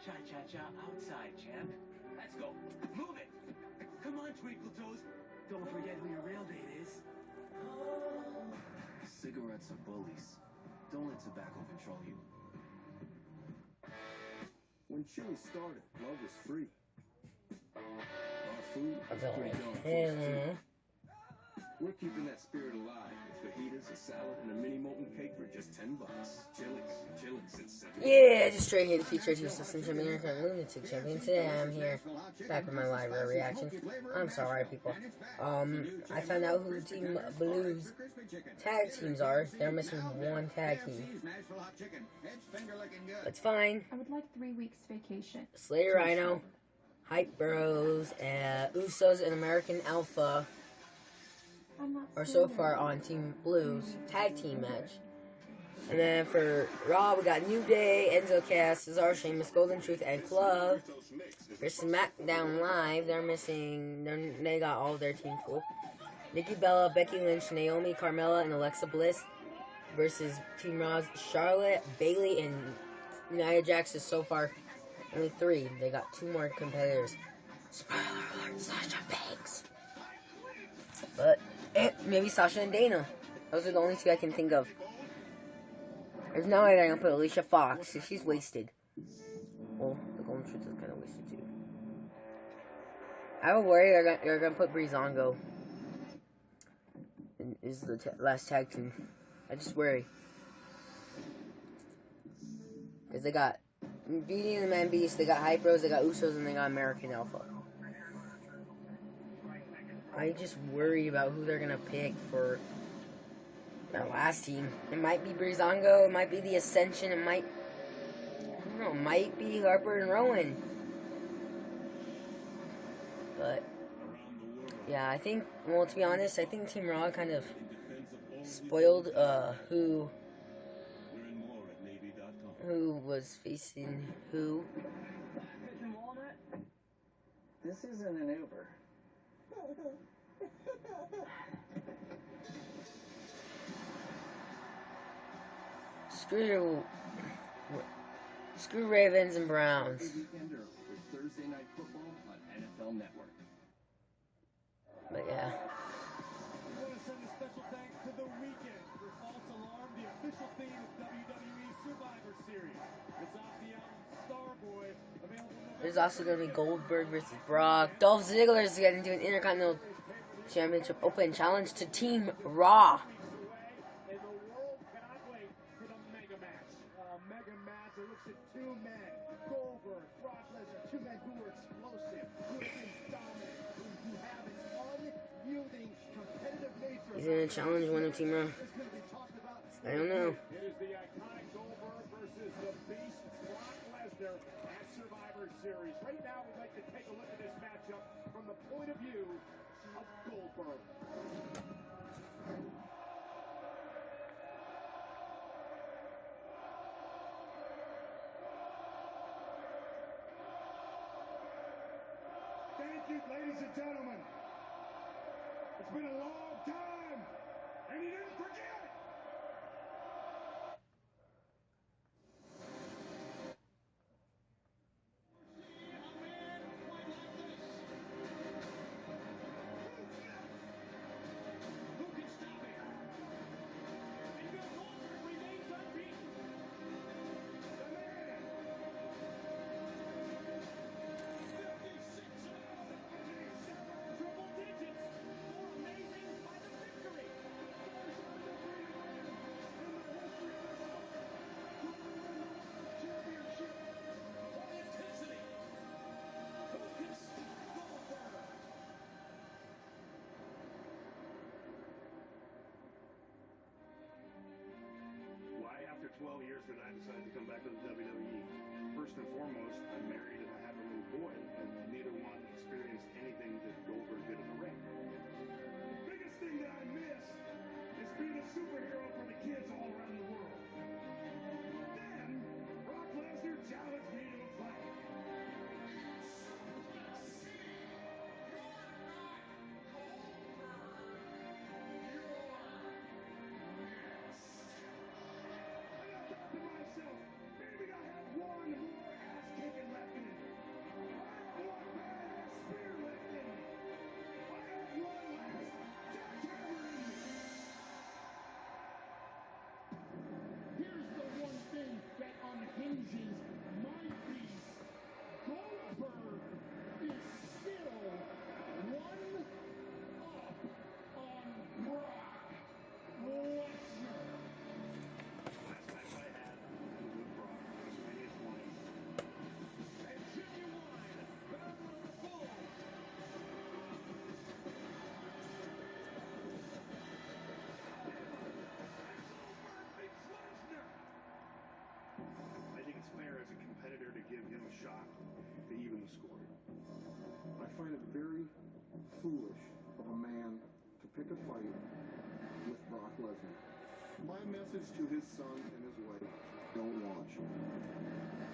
Cha-cha-cha outside, champ. Let's go. Move it. Come on, Twinkle Toes. Don't forget who your real date is. Cigarettes are bullies. Don't let tobacco control you. When Chili started, love was free. Our food is pretty darn close too. We're keeping that spirit alive with fajitas, a salad, and a mini molten cake for just $10. Chili's since 7. Yeah, just straight here to feature useless and American Lunatic Champion. Today I'm here, back with my library reactions. I'm sorry, people. I found out who Team Blue's tag teams are. They're missing one tag team. That's fine. I would like 3 weeks vacation. Slayer Rhino, Hype Bros, Usos, and American Alpha are so far on Team Blue's tag team match. And then for Raw, we got New Day, Enzo Cass, Cesaro, Sheamus, Golden Truth, and Club. For SmackDown Live, they got all of their team full. Nikki Bella, Becky Lynch, Naomi, Carmella, and Alexa Bliss versus Team Raw's Charlotte, Bayley, and Nia Jax is so far only 3. They got 2 more competitors. Spoiler alert, Sasha Banks. But maybe Sasha and Dana. Those are the only 2 I can think of. There's no way they're going to put Alicia Fox. She's wasted. Well, the Golden Truth is kind of wasted too. I would worry they're going to put Breezango. Is the last tag team. I just worry. Because they got Beauty and the Man Beast, they got Hype Bros, they got Usos, and they got American Alpha. I just worry about who they're going to pick for their last team. It might be Breezango, it might be the Ascension, it might, I don't know, it might be Harper and Rowan. But, yeah, I think, well, to be honest, I think Team Raw kind of spoiled, who was facing who. This isn't an Uber. Screw Ravens and Browns. Thursday Night Football on NFL Network. But yeah. I want to send a special thanks to The Weeknd for False Alarm, the official theme of WWE Survivor Series. It's off the album Starboy, available There's also going to be Goldberg versus Brock. Dolph Ziggler is getting into an Intercontinental Championship Open Challenge to Team Raw. and the world cannot wait for the mega match. Mega match that looks at 2 men, Goldberg, Brock Lesnar, 2 men who are explosive, who have been dominant, who have an unyielding competitive nature. He's going to challenge one of Team Raw. I don't know. It is the iconic Goldberg versus the Beast, Brock Lesnar at Survivor Series. Right now, we'd like to take a look at this matchup from the point of view of Goldberg. Thank you, ladies and gentlemen. It's been a long time, and you didn't forget. foolish of a man to pick a fight with Brock Lesnar. My message to his son and his wife, don't watch.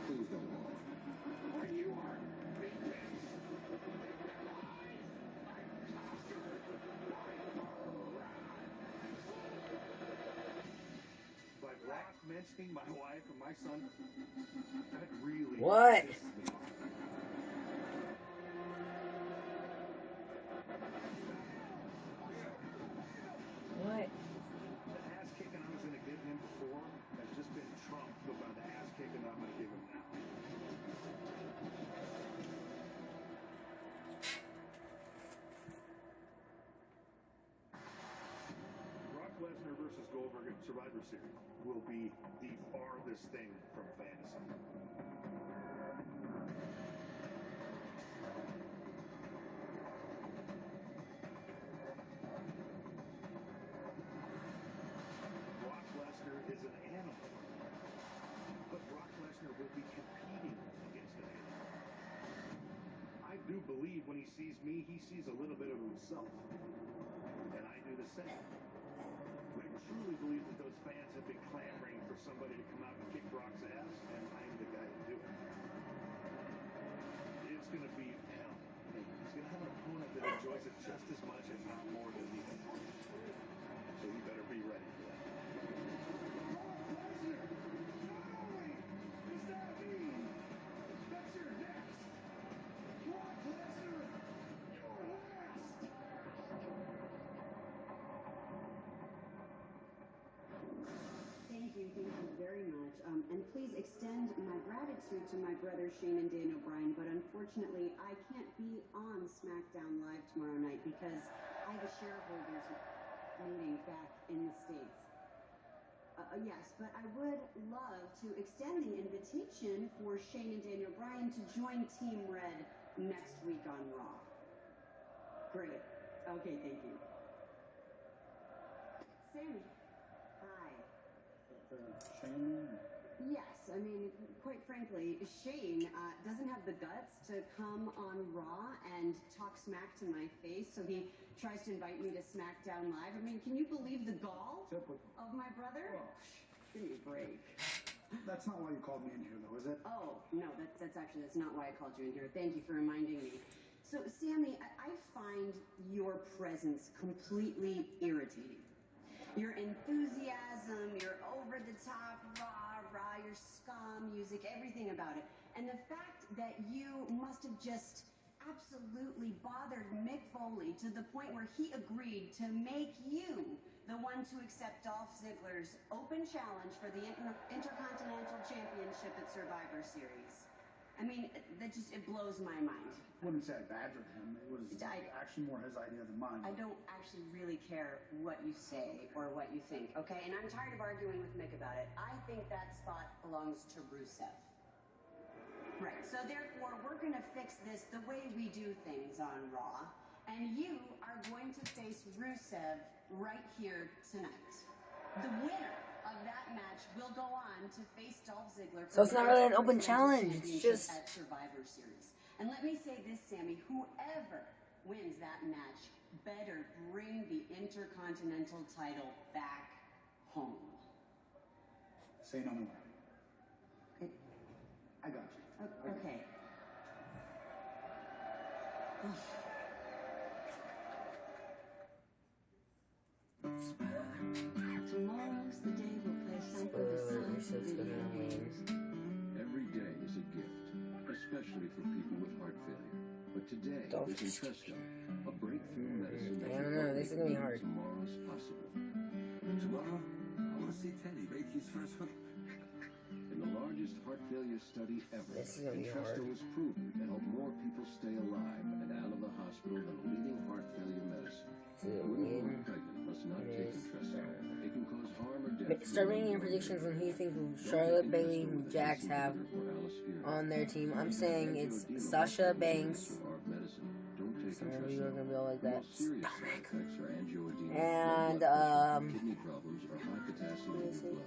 Please don't watch. You are By Brock mentioning my wife and my son, that really What? pisses me off. What? The ass kicking I was going to give him before has just been trumped by the ass kicking I'm going to give him now. Brock Lesnar versus Goldberg at Survivor Series will be the farthest thing from fantasy. Brock Lesnar is an animal, but Brock Lesnar will be competing against an animal. I do believe when he sees me, he sees a little bit of himself, and I do the same. I truly believe that those fans have been clamoring for somebody to come out and kick Brock's ass, and I'm the guy to do it. It's going to be hell. He's going to have an opponent that enjoys it just as much, if not more, than he does. So you better be ready for that. Thank you very much. And please extend my gratitude to my brothers Shane and Daniel Bryan, but unfortunately I can't be on SmackDown Live tomorrow night because I have a shareholders meeting back in the States. Yes, but I would love to extend the invitation for Shane and Daniel Bryan to join Team Red next week on Raw. Great. Okay, thank you. Sammy. Hi. Shane? Yes, I mean, quite frankly, Shane doesn't have the guts to come on Raw and talk smack to my face, so he tries to invite me to SmackDown Live. I mean, can you believe the gall of my brother? Oh. Give me a break. That's not why you called me in here, though, is it? Oh, no, that's not why I called you in here. Thank you for reminding me. So, Sammy, I find your presence completely irritating. Your enthusiasm, your over-the-top rah-rah, your ska music, everything about it. And the fact that you must have just absolutely bothered Mick Foley to the point where he agreed to make you the one to accept Dolph Ziggler's open challenge for the Intercontinental Championship at Survivor Series. I mean, it blows my mind. I wouldn't say I badgered him. It was actually more his idea than mine. I don't actually really care what you say or what you think, okay? And I'm tired of arguing with Mick about it. I think that spot belongs to Rusev. Right, so therefore, we're going to fix this the way we do things on Raw. And you are going to face Rusev right here tonight. The winner of that match will go on to face Dolph Ziggler. So it's not really an open challenge, it's just at Survivor Series. And let me say this, Sammy, whoever wins that match better bring the Intercontinental title back home. Say no more. Okay. I got you. Okay. Tomorrow's the day we'll play something besides video games. Every day is a gift, especially for people with heart failure. But today is Entresto, a breakthrough medicine that I don't know, this is gonna be hard. Tomorrow's possible. Tomorrow, I want to see Teddy make his first hook. In the largest heart failure study ever, This is gonna be Entresto hard. was proven to help more people stay alive and out of the hospital than leading heart failure medicine. Women who are pregnant must not take Entresto. It can cause harm or death. Start making your predictions on who you think Charlotte, Bailey, and Jax have on their team. I'm saying it's Sasha Banks. Some of you are gonna be all like that. And Kidney problems or high potassium in the blood.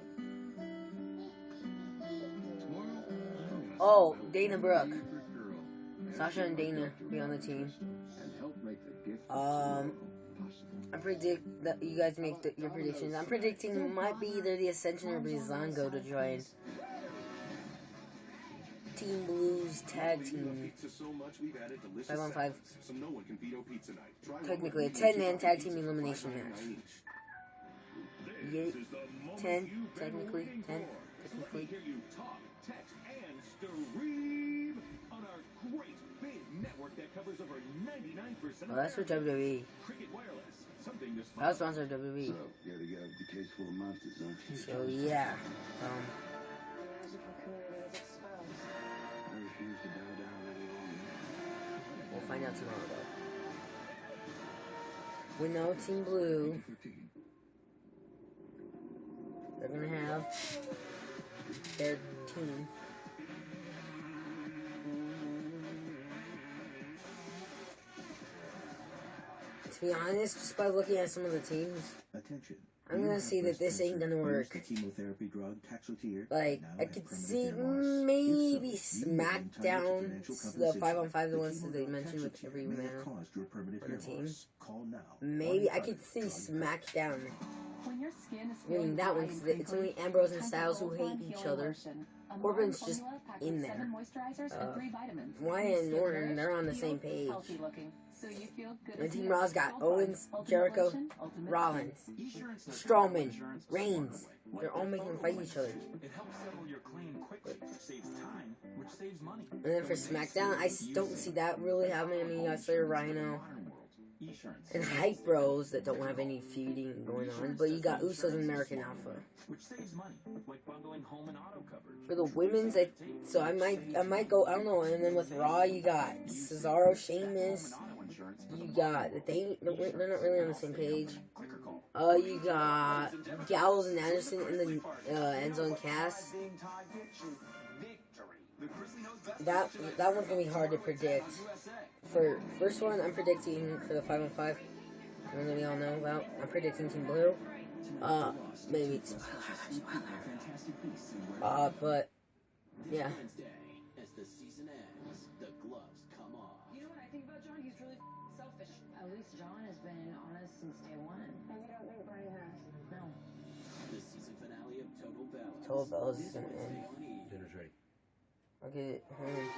oh, Dana Brooke. Sasha and Dana be on the team. And help make make the gift I predict that you guys make your predictions. I'm predicting it might be either the Ascension or Brizongo to join Team Blues tag team. 5-on-5. Technically a 10-man tag team elimination match. Yeah, 10, technically, 10, technically. Oh, that's for WWE. That was sponsored by WWE. So, you gotta get out the case full of monsters, huh? So, yeah. I refuse to bow down any longer. We'll find out tomorrow, though. We know Team Blue. They're gonna have their team. To be honest, just by looking at some of the teams, Attention. I'm gonna see that this ain't gonna work. The chemotherapy drug Taxotere. Like, I could see maybe SmackDown, the 5-on-5, the ones that they mentioned with every man on the team. Maybe I could see SmackDown winning that one because it's only Ambrose and Styles who hate each other. Corbin's just in there. Wyatt and Norton, they're on the same page. And Team Raw's got Owens, Jericho, Rollins, Strowman, Reigns. They're all making them fight each other. It helps settle your claim quickly, which saves time, which saves money. And then for SmackDown, I don't see that really happening. I mean, you got Slayer, Rhino, and Hype Bros that don't have any feuding going on. But you got Usos and American Alpha. Which saves money, like bundling home and auto coverage. For the women's, I might go, I don't know. And then with Raw, you got Cesaro, Sheamus. You got they're not really on the same page. You got Gallows and Anderson in the End Zone cast. That one's gonna be hard to predict. For first one, I'm predicting for the 5-on-5. One that we all know about. I'm predicting Team Blue. Maybe spoiler. But yeah. As the season ends, the gloves come off. You know what I think about John? He's really selfish. At least John has been honest since day one. And you don't think Brian has? No. The season finale of Total Bellas. Total Bellas is gonna end. Dinner's ready. I'll get it home.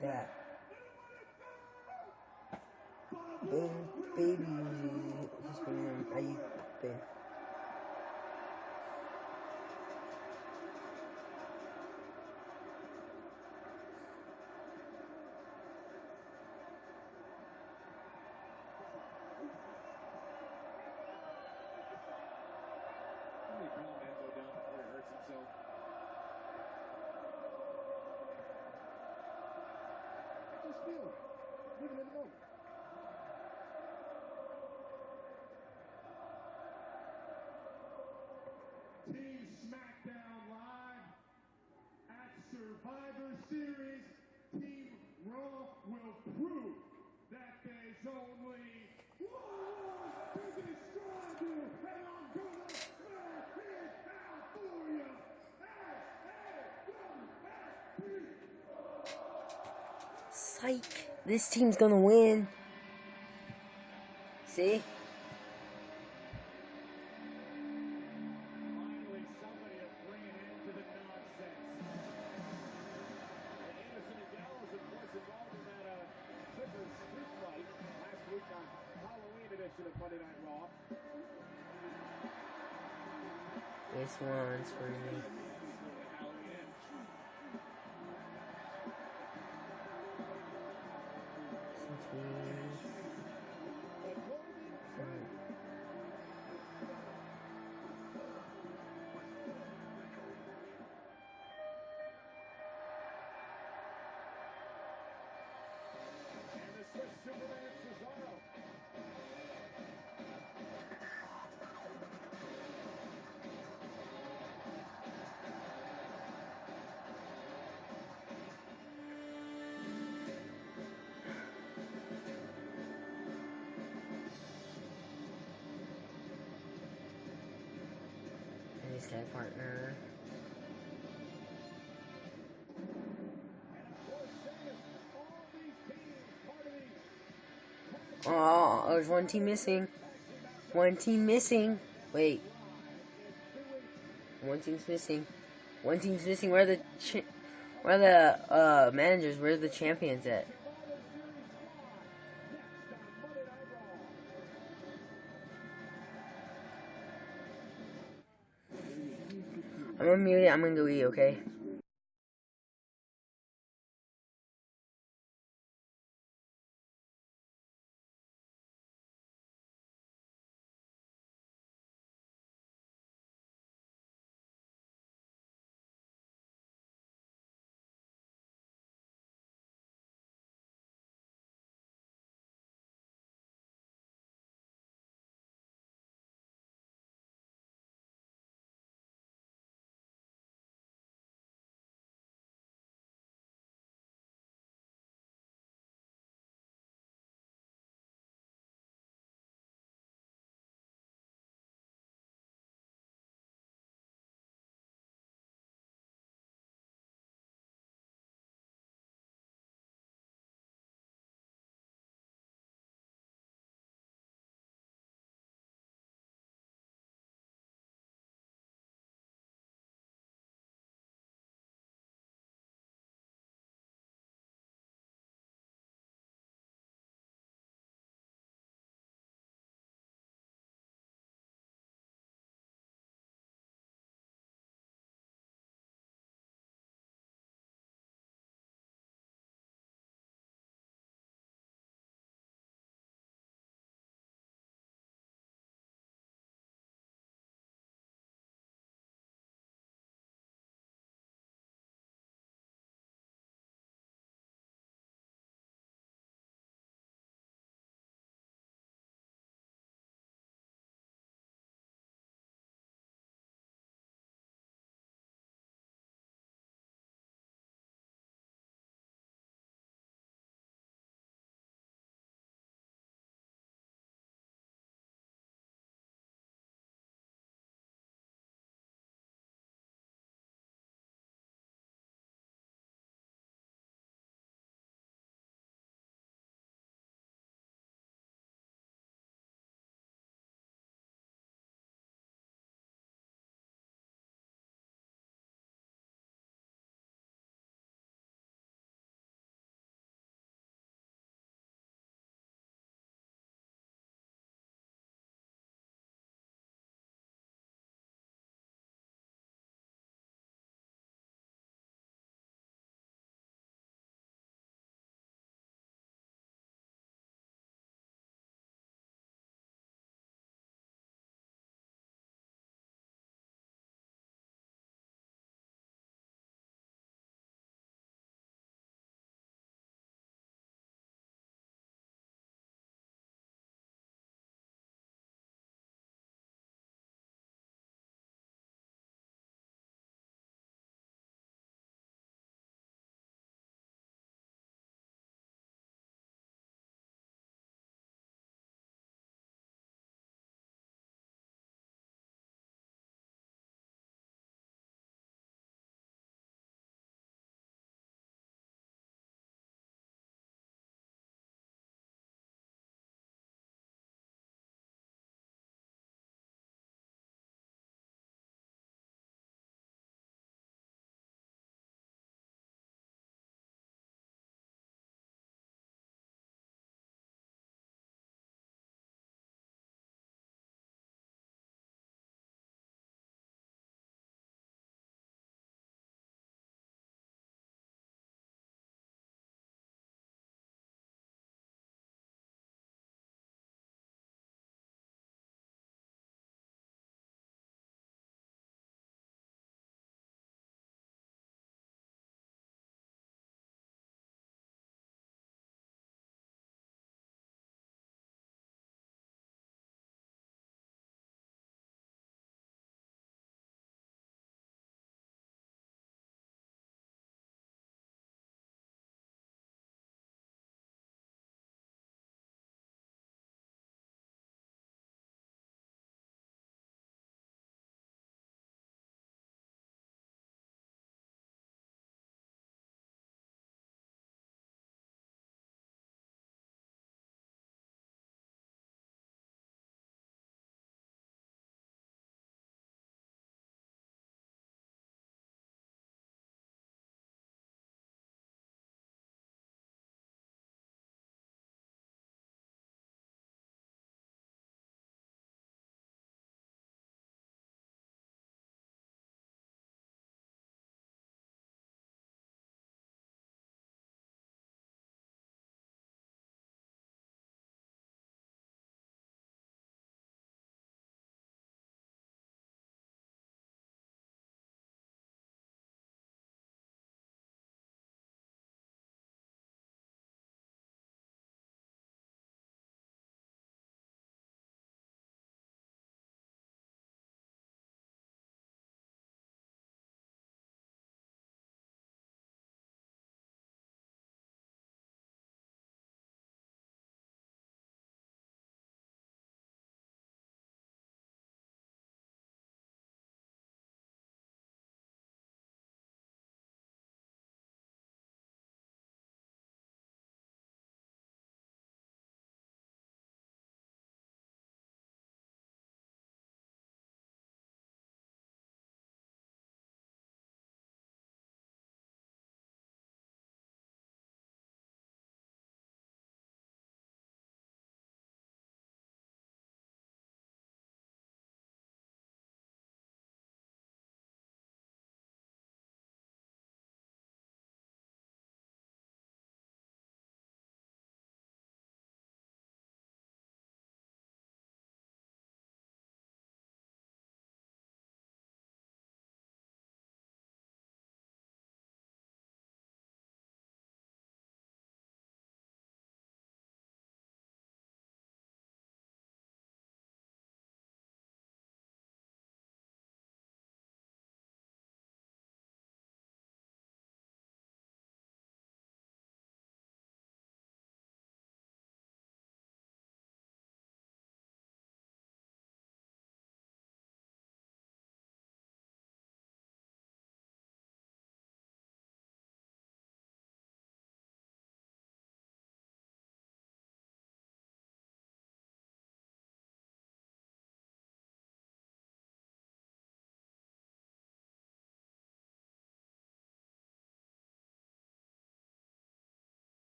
That. Baby, he's been how you been? Living in the moment. Team SmackDown Live at Survivor Series. Team Raw will prove that there's only one to destroy you, and I'm gonna smash it out for you. Psych. This team's gonna win. See? Finally, somebody will bring an end to the nonsense. And Anderson and Gallows, of course, involved in that Clipper street fight last week on Halloween edition of Monday Night Raw. This one's for me. Superman Cesaro. And his tag partner. Oh, there's one team missing. One team missing. Wait. One team's missing. One team's missing. Where are the managers? Where are the champions at? I'm gonna mute it. I'm gonna go eat, okay?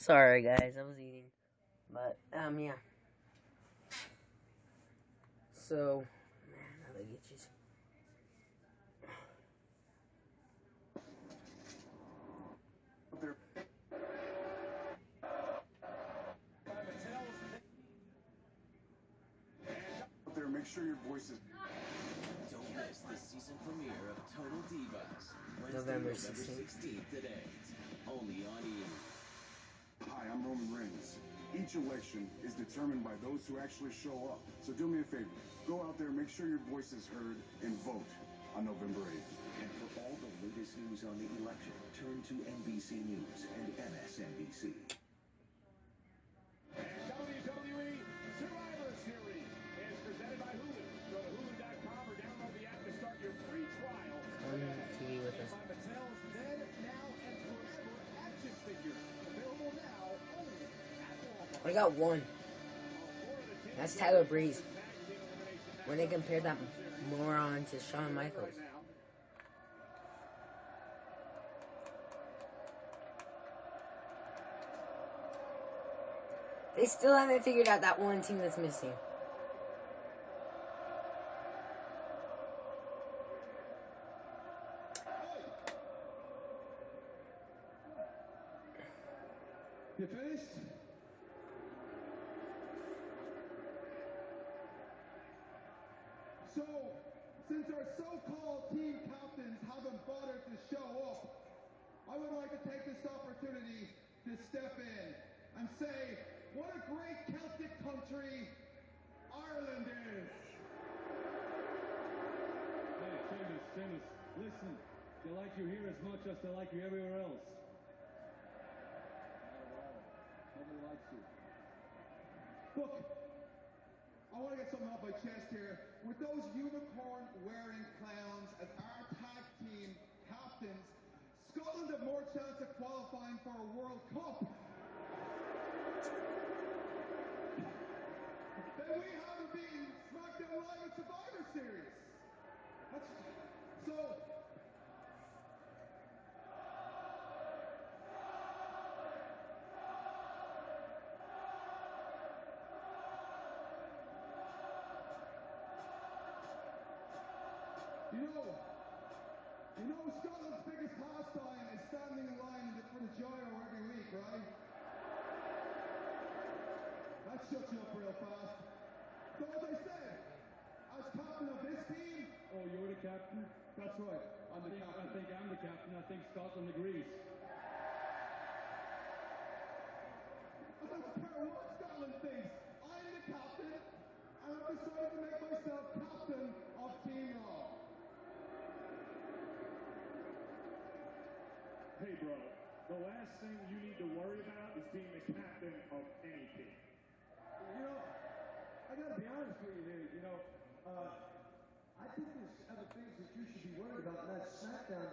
Sorry, guys, I was eating. But, yeah. So, man, how do I get you? There, make sure your voice is. Don't miss the season premiere of Total Divas, Wednesday, November November 16th at 8. Only on E! Hi, I'm Roman Reigns. Each election is determined by those who actually show up. So do me a favor. Go out there, make sure your voice is heard, and vote on November 8th. And for all the latest news on the election, turn to NBC News and MSNBC. WWE Survivor Series is presented by Hulu. Go to Hulu.com or download the app to start your free trial. TV with us. By Mattel's then, now, and forever action figures. Available now only at Walmart. I got one. That's Tyler Breeze. When they compared that moron to Shawn Michaels. They still haven't figured out that one team that's missing. You finished? So, since our so-called team captains haven't bothered to show up, I would like to take this opportunity to step in and say, what a great Celtic country Ireland is! Hey, Seamus, listen. They like you here as much as they like you everywhere else. Nobody likes you. Look, I want to get something off my chest here. With those unicorn-wearing clowns as our tag team captains, Scotland have more chance of qualifying for a World Cup than we have of being SmackDown Live at Survivor Series. So... You know Scotland's biggest pastime is standing in line for the gyro every week, right? That shuts you up real fast. So as I said, as captain of this team... Oh, you're the captain? That's right, I'm the captain. I think I'm the captain. I think Scotland agrees. I don't care what Scotland thinks. I'm the captain, and I've decided to make myself captain of Team Raw. Hey, bro, the last thing you need to worry about is being the captain of anything. You know, I gotta be honest with you here, I think there's other things that you should be worried about, and that's SmackDown.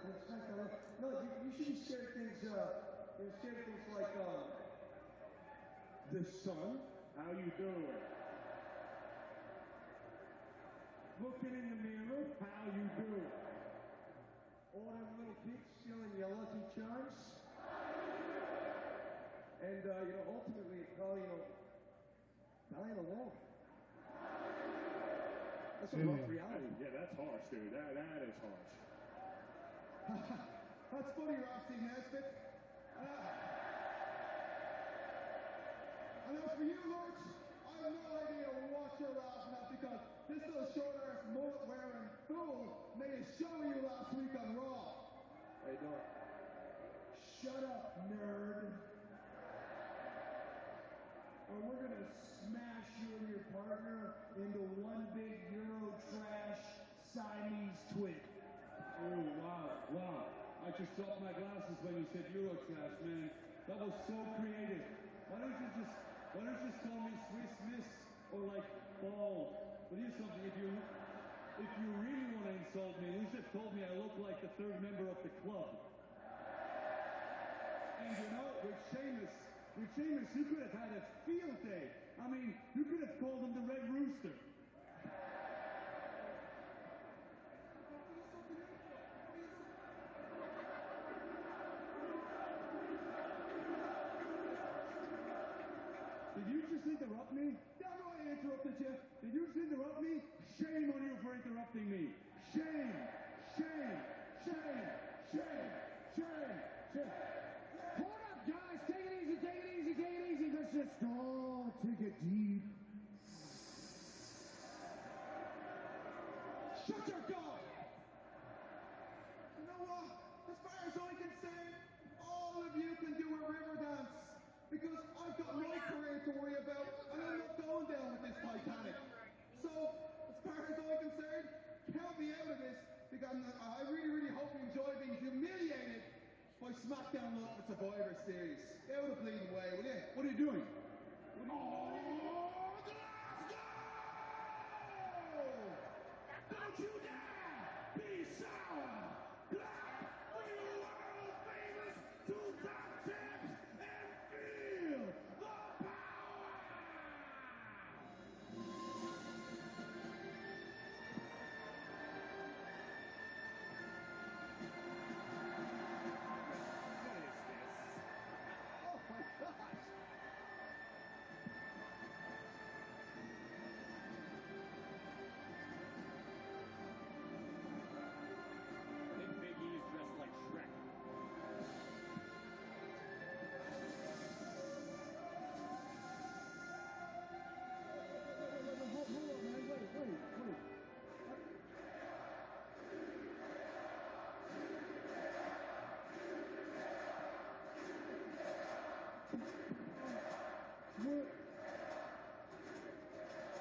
No, you should be scared of things, like, the sun. How you doing? Looking in the mirror. How you doing? All them little kids stealing your Lucky Charms. And, ultimately, probably, dying alone. That's a rough reality. Yeah, that's harsh, dude. That is harsh. That's funny, Roxy Nesbitt. And as for you, Lurch, I have no idea what you're laughing at because this little short-ass mullet-wearing fool made a show of you last week on Raw. How you doing? Shut up, nerd. Or we're gonna smash you and your partner into one big Euro trash Siamese twin. Oh, wow. I just dropped my glasses when you said Eurotrash, man. That was so creative. Why don't you just call me Swiss Miss or like bald? But here's something, if you really want to insult me, you should have told me I look like the third member of the club. And with Sheamus, you could have had a field day. I mean, you could have called him the Red Rooster. you? Did you just interrupt me? Shame on you for interrupting me. Shame, shame, shame, shame, shame, shame. Hold up, guys. Take it easy, take it easy, take it easy. Let's just all take it deep. Shut your door. You know what? As far as I'm concerned, all of you can do a river dance. Because I've got my career to worry about, and I'm not going down with this Titanic. So, as far as I'm concerned, count me out of this, because I really, really hope you enjoy being humiliated by SmackDown Live at Survivor Series. Get out of the bleeding way, will you? What are you doing? Oh, Glasgow! Don't you dare be sour! Clap for your world famous two-time champs and feel the power! Oh my gosh. I think Big E is dressed like Shrek. Hold up, man. Wait.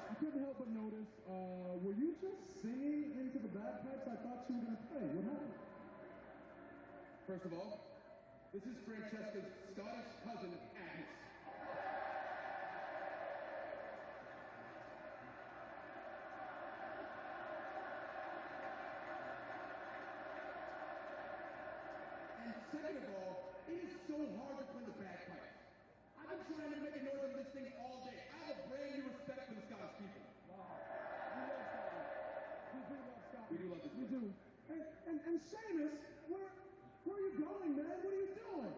I couldn't help but notice, were you just singing into the bagpipes I thought you were going to play? What happened? First of all, this is Francesca's Scottish cousin, Agnes. And second of all, it is so hard to play the bagpipes. I've been trying to make a noise of this thing all day. I have a brand new respect for the Scottish people. We love Scotland. We do love Scotland. We do love this We place. do. And Seamus, where are you going, man? What are you doing?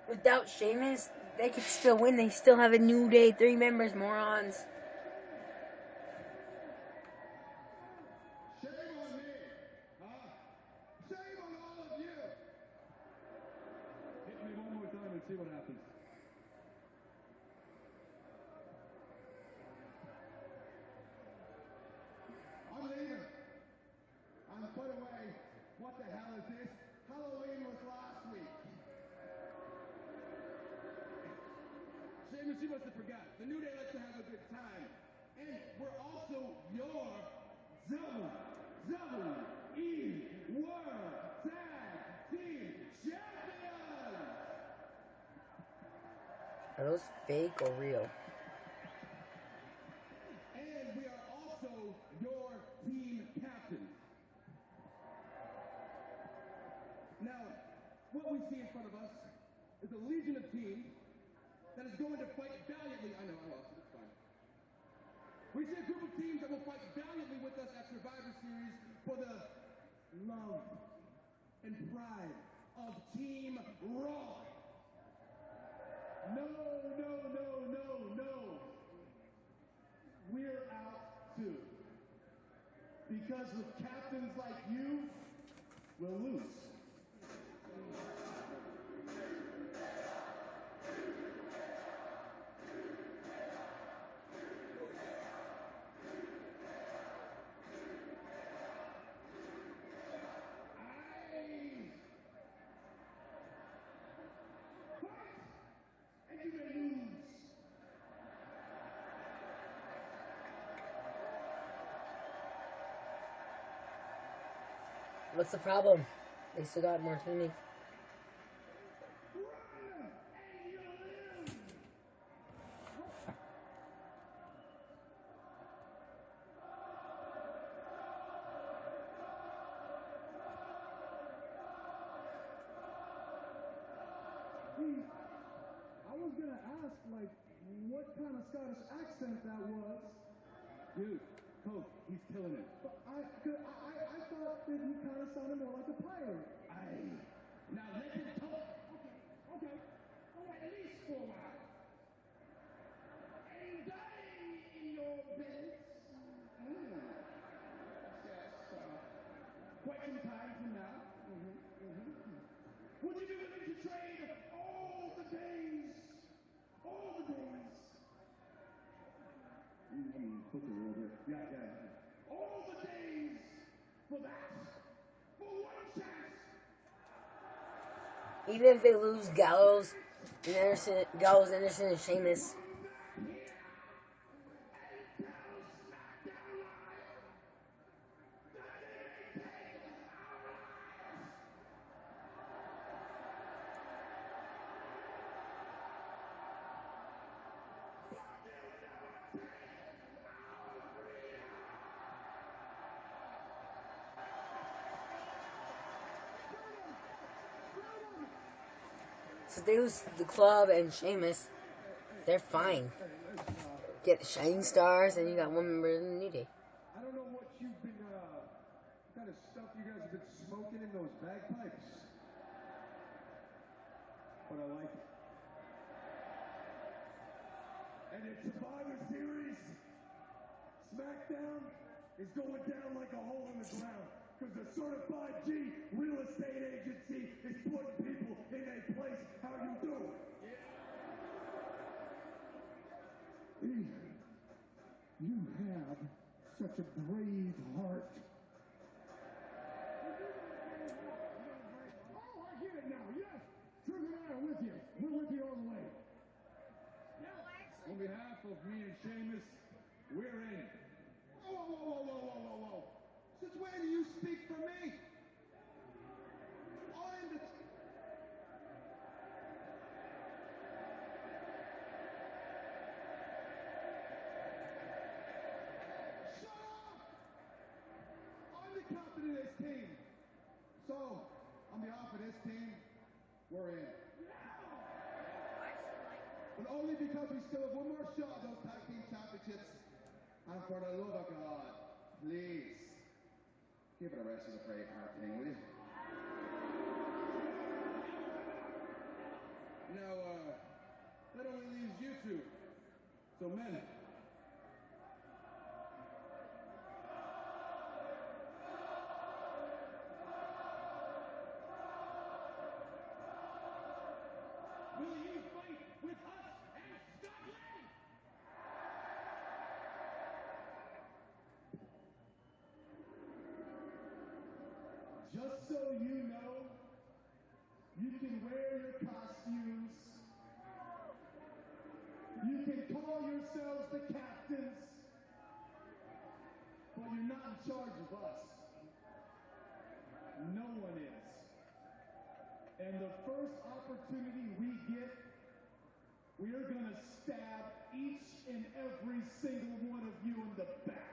Without Sheamus, they could still win. They still have a New Day, 3 members, morons. Shame on me, huh? Shame on all of you. Hit me one more time and see what happens. I'm leaving. And by the way, what the hell is this? Halloween was last week. Seamus, you must have forgot. The New Day likes to have a good time. And we're also your WWE World Tag Team Champions! Are those fake or real? And we are also your team captains. Now, what we see in front of us is a legion of teams that is going to fight valiantly. I know, I lost it, it's fine. We see a group of teams that will fight valiantly with us at Survivor Series for the love and pride of Team Raw. No. We're out too. Because with captains like you, we'll lose. And you may lose. What's the problem? They still got more teammates. I was gonna ask, like, what kind of Scottish accent that was. Dude, Coach, he's killing it. But I thought that he kind of sounded more like a pirate. Now let him talk. Okay. All right, at least for a while. And You quicker a little bit. Yeah. All the days for that. For one chance. Even if they lose Gallows, Anderson, and Sheamus. So they lose the Club and Sheamus. They're fine. Get the Shining Stars, and you got one member of the New Day. I don't know what you've been, kind of stuff you guys have been smoking in those bagpipes. But I like it. And it's Survivor Series. SmackDown is going down like a hole in the ground. Because the Certified G real estate agency is putting people in a place. How you doing? You have such a brave heart. Oh, I get it now. Yes, Trigger and I are with you. We're with you all the way. On behalf of me and Sheamus, we're in. Whoa. Since when do you speak for me? I'm the... Shut up! I'm the captain of this team. So, on behalf of this team, we're in. But only because we still have one more shot at those tag team championships. And for the love of God, please, give it a rest of the brave heart thing, will you? Now, that only leaves you two. So, men. Will you fight with us and Scotland? Just so you know, you can wear your costumes. You can call yourselves the captains. But you're not in charge of us. No one is. And the first opportunity we get, we are going to stab each and every single one of you in the back.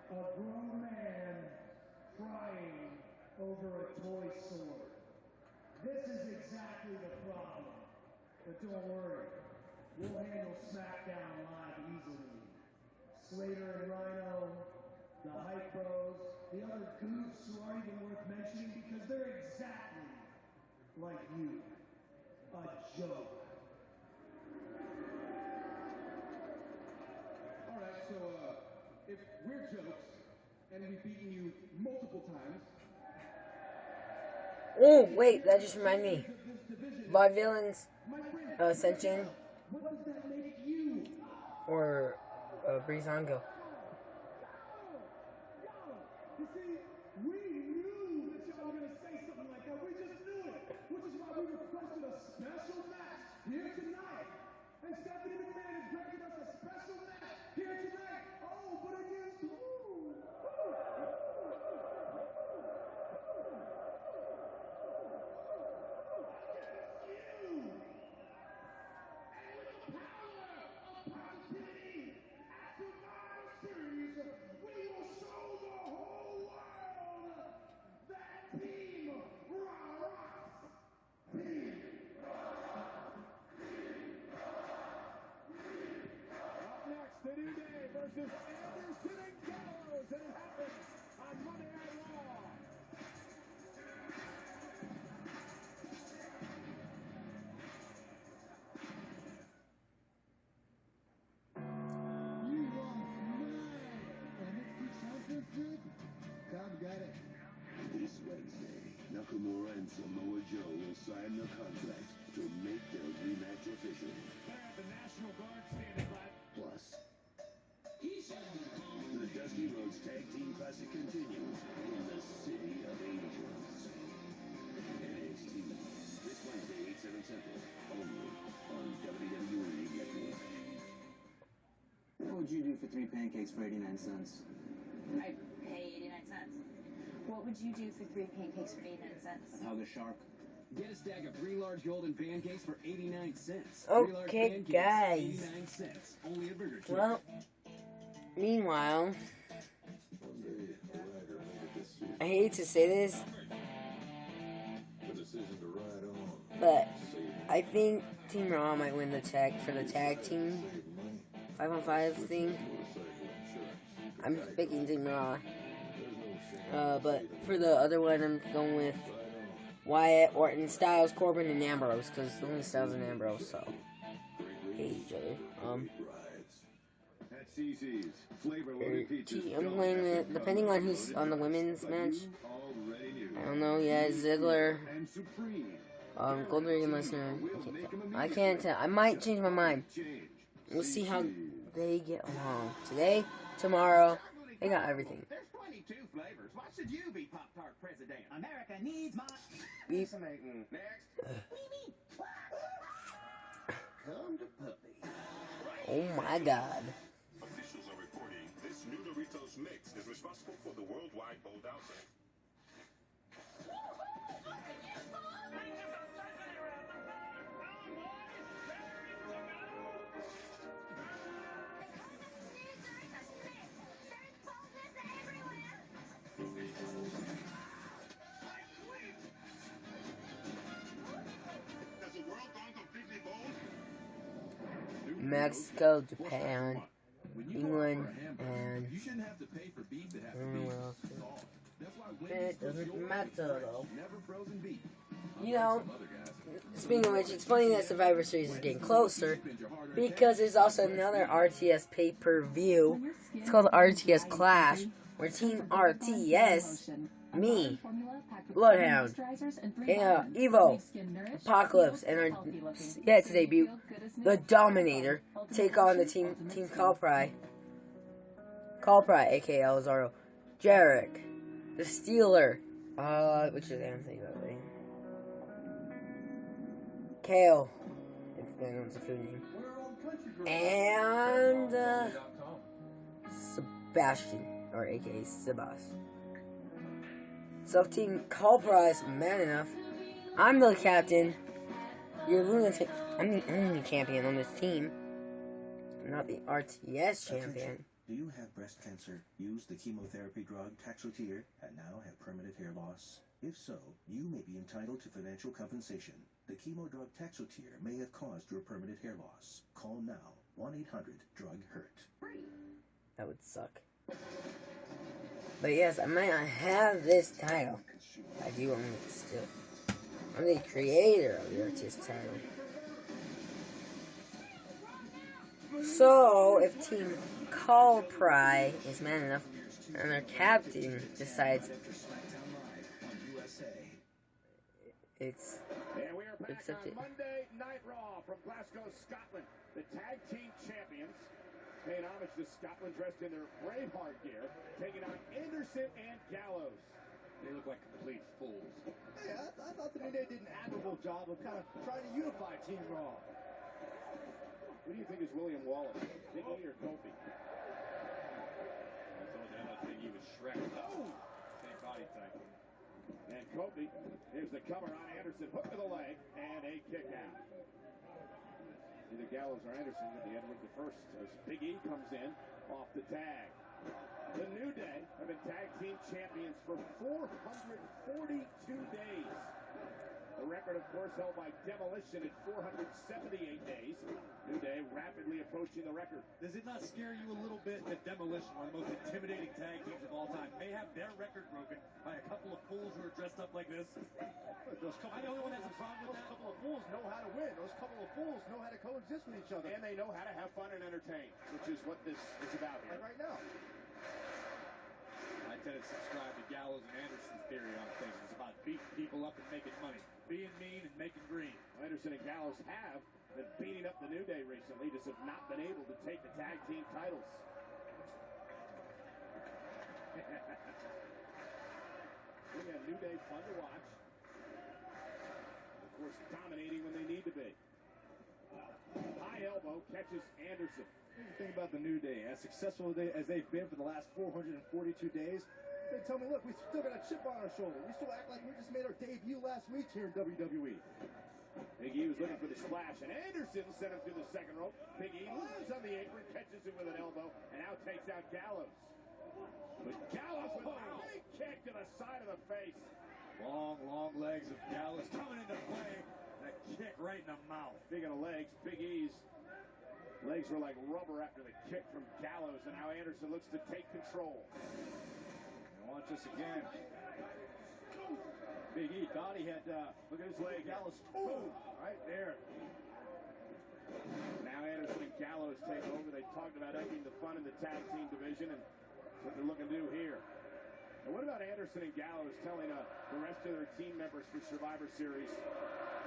A grown man crying over a toy sword. This is exactly the problem. But don't worry, we'll handle SmackDown Live easily. Slater and Rhino, the Hype Bros, the other goofs who aren't even worth mentioning because they're exactly like you. A joke. All right, so, if we're jokes, and we've beaten you multiple times... Oh, wait, that just reminded me. Vaudevillains, Ascension, What does that make you? or Breezango. You see, we knew that y'all were going to say something like that. We just knew it. Which is why we requested a special match here tonight. And Stephanie McMahon is granting us a special match here tonight. Oh, but against who? and Samoa Joe will sign the contract to make their rematch official. The National Guard standing by. Plus, the Dusty Rhodes Tag Team Classic continues in the City of Angels. NXT, this Wednesday, 8, 7 Central, only on WWE Network. What would you do for 3 pancakes for 89 cents? I pay 89 cents. What would you do for 3 pancakes for 89 cents? Hug a shark. Get a stack of 3 large golden pancakes for 89 cents. Okay, guys. 89 cents. Only at Burger King. Well, meanwhile, I hate to say this, but I think Team Raw might win the tag for the tag team 5-on-5 thing. I'm picking Team Raw. But for the other one, I'm going with Wyatt, Orton, Styles, Corbin, and Ambrose, because only Styles and Ambrose, so hate each other. I'm playing it, depending on who's on the women's match. I don't know, yeah, Ziggler, Goldberg and Lesnar. I can't tell. I might change my mind. We'll see how they get along. Today, tomorrow, they got everything. There's 22 flavors. Why should you be Pop-Tart president? America needs my... Beep. Next. Come to puppy. Oh my god. Officials are reporting this new Doritos mix is responsible for the worldwide bold outbreak. Mexico, Japan, England, and You shouldn't have to pay for beef that has I don't know where else. That's why It doesn't matter though. never frozen beef. You know, speaking of which, it's funny that Survivor Series is getting closer because there's also another RTS pay-per-view. It's called RTS Clash, where Team RTS, me, Bloodhound, Evo, Apocalypse, and our yet to debut, the Dominator, take on the Team Calpry, aka Alzaro, Jarek, the Steeler, which is Anthony, by the way. Kale, if anyone's a food name, and Sebastian, or aka Sebas. So if Team Calpra is man enough, I'm the captain. You're lunatic. I'm the champion on this team. I'm not the RTS champion. Do you have breast cancer? Use the chemotherapy drug Taxotere and now have permanent hair loss? If so, you may be entitled to financial compensation. The chemo drug Taxotere may have caused your permanent hair loss. Call now. 1-800-DRUG-HURT. That would suck. But yes, I might not have this title. I do own it still. I'm the creator of the RTS title. So, if Team Calpry is man enough, and their captain decides it's And we are back accepted. on Monday Night Raw from Glasgow, Scotland. The tag team champions paying homage to Scotland dressed in their Braveheart gear, taking on Anderson and Gallows. They look like complete fools. Hey, I thought the New Day did an admirable job of kind of trying to unify Team Raw. Who do you think is William Wallace? Big E or Kofi? I told you that thing he was Shrek. Oh! Same body type. And Kofi, here's the cover on Anderson. Hook to the leg and a kick out. Either Gallows or Anderson at the end with the first as Big E comes in off the tag. The New Day have been tag team champions for 442 days. The record, of course, held by Demolition at 478 days. New Day rapidly approaching the record. Does it not scare you a little bit that Demolition, one of the most intimidating tag teams of all time, may have their record broken by a couple of fools who are dressed up like this? Am I the only one that has a problem with that? Those couple of fools know how to win. Those couple of fools know how to coexist with each other. And they know how to have fun and entertain, which is what this is about here. Like right now. I tend to subscribe to Gallows and Anderson's theory on things. It's about beating people up and making money, being mean and making green. Anderson and Gallows have been beating up the New Day recently, just have not been able to take the tag team titles. Again, New Day fun to watch. Of course, dominating when they need to be. High elbow catches Anderson. Here's the thing about the New Day. As successful as they've been for the last 442 days, they tell me, look, we still got a chip on our shoulder. We still act like we just made our debut last week here in WWE. Big E was looking for the splash, and Anderson sent him through the second rope. Big E lands on the apron, catches him with an elbow, and now takes out Gallows. But Gallows with a big kick to the side of the face. Long legs of Gallows coming into play. And a kick right in the mouth. Speaking of legs, Big E's legs were like rubber after the kick from Gallows, and now Anderson looks to take control. And watch this again. Big E thought he had, look at his leg. Gallows, boom, right there. Now Anderson and Gallows take over. They talked about upping the fun in the tag team division, and what they're looking to do here. And what about Anderson and Gallows telling the rest of their team members for Survivor Series,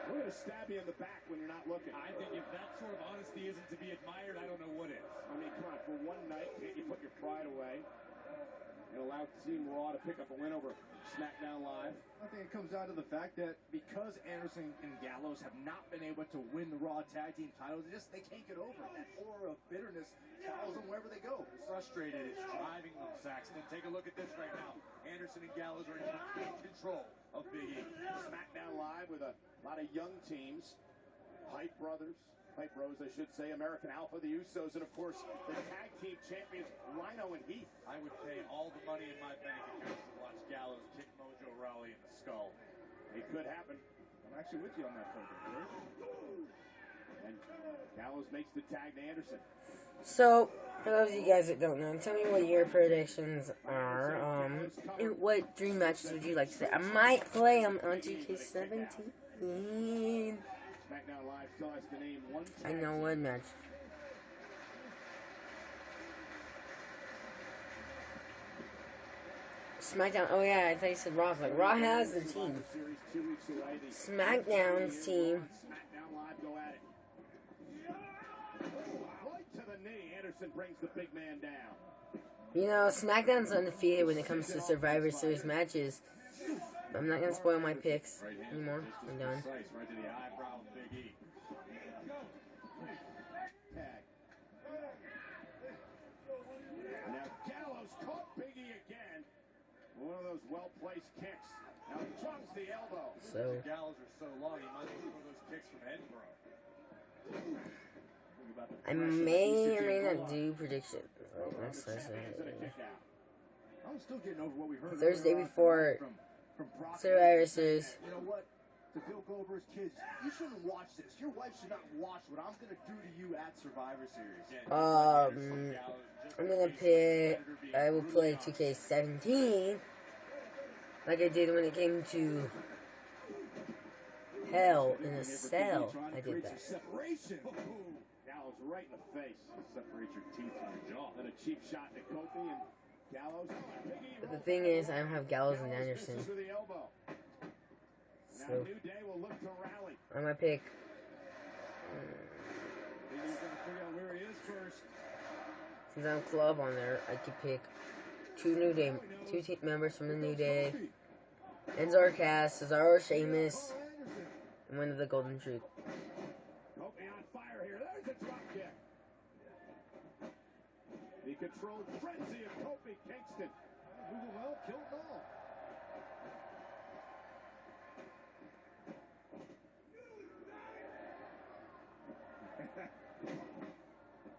we're going to stab you in the back when you're not looking? I think if that sort of honesty isn't to be admired, I don't know what is. I mean, come on, for one night, can't you put your pride away and allow Team Raw to pick up a win over SmackDown Live? I think it comes down to the fact that because Anderson and Gallows have not been able to win the Raw Tag Team titles, they can't get over it. That aura of bitterness follows them wherever they go. They're frustrated. It's driving them, Saxton. Take a look at this right now. Anderson and Gallows are in complete control of Big E. SmackDown Live with a lot of young teams. Hype Bros, I should say, American Alpha, the Usos, and of course, the tag team champions, Rhino and Heath. I would pay all the money in my bank account to watch Gallows kick Mojo Rawley in the skull. It could happen. I'm actually with you on that point, And Gallows makes the tag to Anderson. So, for those of you guys that don't know, tell me what your predictions are. What dream matches would you like to see? I might play them on 2K17. SmackDown Live still has to name one tag. I know one match. SmackDown. Oh yeah, I thought you said Raw. Like Raw has the team. SmackDown's team. SmackDown Live go at it. Right to the knee. Anderson brings the big man down. You know, SmackDown's undefeated when it comes to Survivor Series matches. I'm not gonna spoil my picks anymore. I'm done. Right to the eyebrow of Big E. Tag. Now Gallows caught Big E again. One of those well-placed kicks. Now jumps the elbow. So The Gallows are so long, he might have those kicks from Edinburgh. I may or may not do predictions. Next Thursday. I'm still getting over what we heard Thursday before Survivor Series. You know what? To Bill Goldberg's kids, you shouldn't watch this. Your wife should not watch what I'm going to do to you at Survivor Series. I'm gonna pick. I will play 2K17 like I did when it came to Hell in a Cell. I did that. Separation. Gallows right in the face. Separate your teeth from your jaw. Then a cheap shot to Kofi and Gallows. But the thing is, I don't have Gallows and Anderson. Now So New Day will look to rally. I'm gonna pick. He's going to figure out where he is first. Since I'm club on there, I could pick two team members from the New Day. Enzo Cass, Cesaro, Sheamus, and one of the Golden Truth. Kofi on fire here. There's a drop kick. The controlled frenzy of Kofi Kingston. Moving well, killed them all.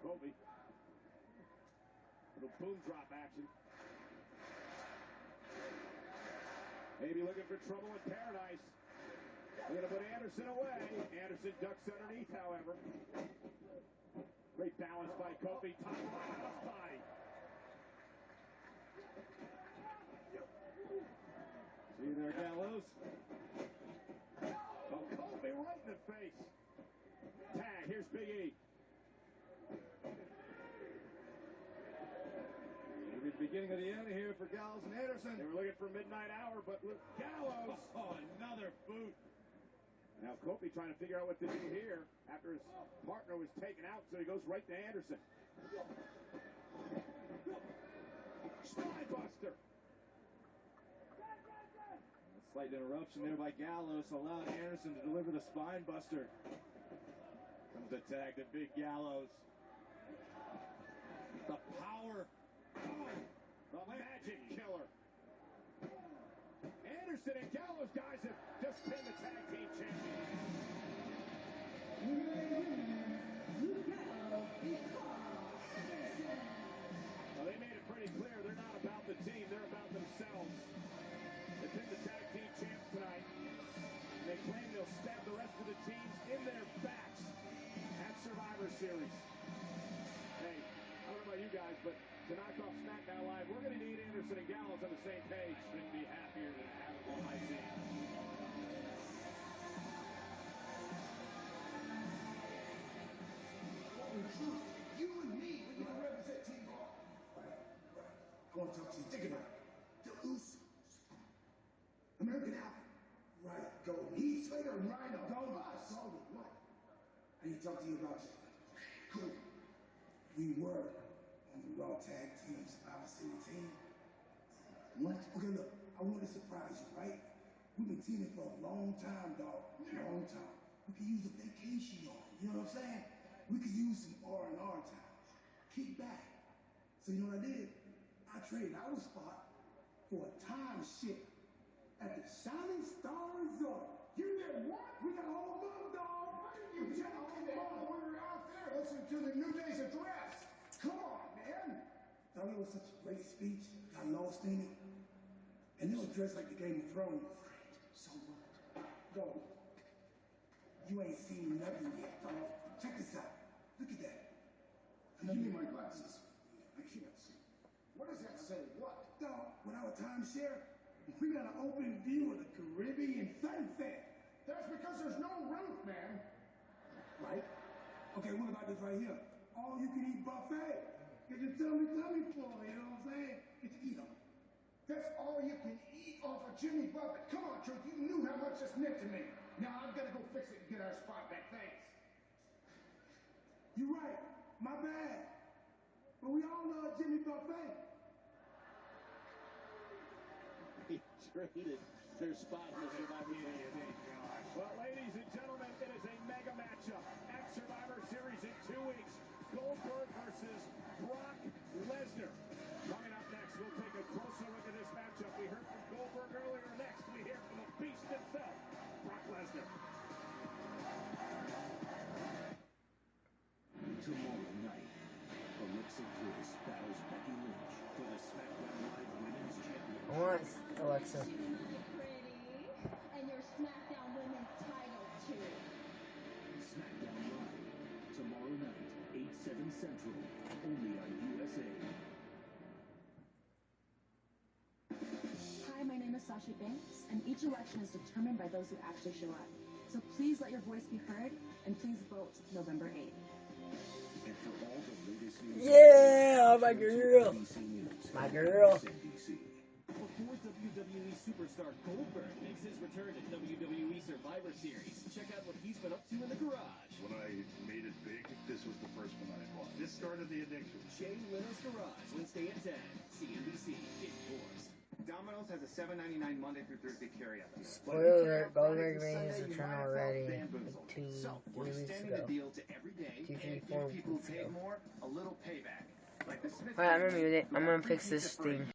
Kofi. Little boom drop action. Maybe looking for trouble in paradise. They're going to put Anderson away. Anderson ducks underneath, however. Great balance by Kofi. Top roundhouse body. See you there, Gallows. Oh, Kofi right in the face. Tag. Here's Big E. Maybe the beginning of the end here for Gallows and Anderson. They were looking for midnight hour, but look, Gallows. Oh, another boot. Now Kofi trying to figure out what to do here after his partner was taken out, so he goes right to Anderson. Spine buster. Slight interruption there by Gallows allowed Anderson to deliver the spine buster. Comes the tag to Big Gallows. The power. Oh, the magic killer. Anderson and Gallows, guys, have just pinned the tag team champions. Well, they made it pretty clear they're not about the team, they're about themselves. They pinned the tag team champs tonight. And they claim they'll stab the rest of the teams in their backs at Survivor Series. Hey, I don't know about you guys, but to knock off SmackDown Live, we're going to need Anderson and Gallows on the same page. Couldn't be happier than having them on my team. You and me, we're going to represent Team Raw. Right. I want to talk to you. Think about it. The Usos. American Alpha. Right. Go. Heath Slater and Rhino. Go us. Right. I need to talk to you about you. Cool. We were on the Raw Tag Team Survivor Series team. What? Okay, look. I want to surprise you, right? We've been teaming for a long time, dog. Long time. We could use a vacation on it. You know what I'm saying? We could use some R&R time. Kick back. So you know what I did? I traded our spot for a time ship at the Shining Star Resort. You did what? We got a whole month, dog. What did you tell me that? We were out there listening to the New Day's address. Come on, man. Thought it was such a great speech. Got lost in it. And it was dressed like the Game of Thrones. So what? Go. You ain't seen nothing yet, dog. Check this out. Look at that. Give me my glasses. I can't see. What does that say? What? Dog, with our timeshare, we got an open view of the Caribbean sunset. That's because there's no roof, man. Right? Okay, what about this right here? All you can eat buffet. Get your tummy full, you know what I'm saying? Get to eat them. That's all you can eat off of Jimmy Buffett. Come on, Truth, you knew how much this meant to me. Now I've got to go fix it and get our spot back. Thanks. You're right. My bad. But we all love Jimmy Buffett. He traded their spot in the Survivor Series. Well, ladies and gentlemen, it is a mega matchup at Survivor Series in 2 weeks. Goldberg versus Brock Lesnar. Coming up next, we'll take a closer look at this matchup. We heard from Goldberg earlier. Next, we hear from the Beast himself, Brock Lesnar. Tomorrow night, Alexa Bliss battles Becky Lynch for the SmackDown Live Women's Championship. I want Alexa. Pretty. And your SmackDown Women's title, too. SmackDown Live, tomorrow night, 8/7 Central, only on USA. Hi, my name is Sasha Banks, and each election is determined by those who actually show up. So please let your voice be heard, and please vote November 8th. And for all the latest news, Yeah, my girl. My girl. Before WWE superstar Goldberg makes his return to WWE Survivor Series, check out what he's been up to in the garage. When I made it big, this was the first one I bought. This started the addiction. Jay Leno's Garage, Wednesday at 10. CNBC. Get yours. Domino's has a $7.99 Monday through Thursday carryout deal. Spoiler alert, Goldberg made his return already like 2 We're weeks extending ago. the deal to every day, 2, 3, and 4 give people who weeks paid ago. more a little payback. Like the Smith Alright, I'm gonna family, mute it. I'm you'll gonna have fix free this pizza for a thing.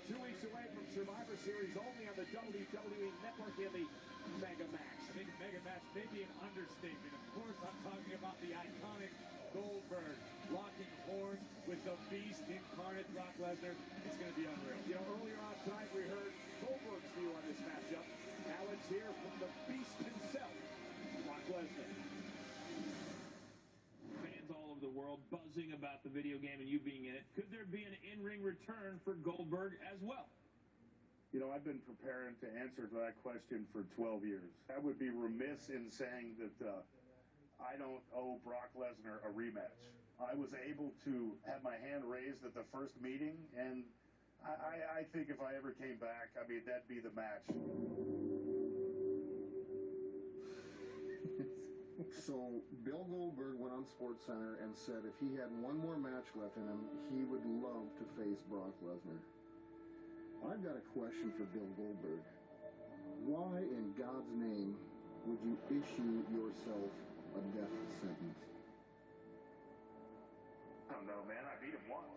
2 weeks away from Survivor Series, only on the WWE Network in the Mega Match. I think Mega Match may be an understatement. Of course, I'm talking about the iconic Goldberg locking horns with the Beast incarnate, Brock Lesnar. It's going to be unreal. You know, earlier on tonight we heard Goldberg's view on this matchup. Now let's hear from the Beast himself, Brock Lesnar. Fans all over the world buzzing about the video game and you being in it. Could there be an in-ring return for Goldberg as well? You know, I've been preparing to answer that question for 12 years. I would be remiss in saying that I don't owe Brock Lesnar a rematch. I was able to have my hand raised at the first meeting, and I think if I ever came back, I mean, that'd be the match. So Bill Goldberg went on SportsCenter and said if he had one more match left in him, he would love to face Brock Lesnar. I've got a question for Bill Goldberg. Why in God's name would you issue yourself a death sentence? I don't know, man. I beat him once.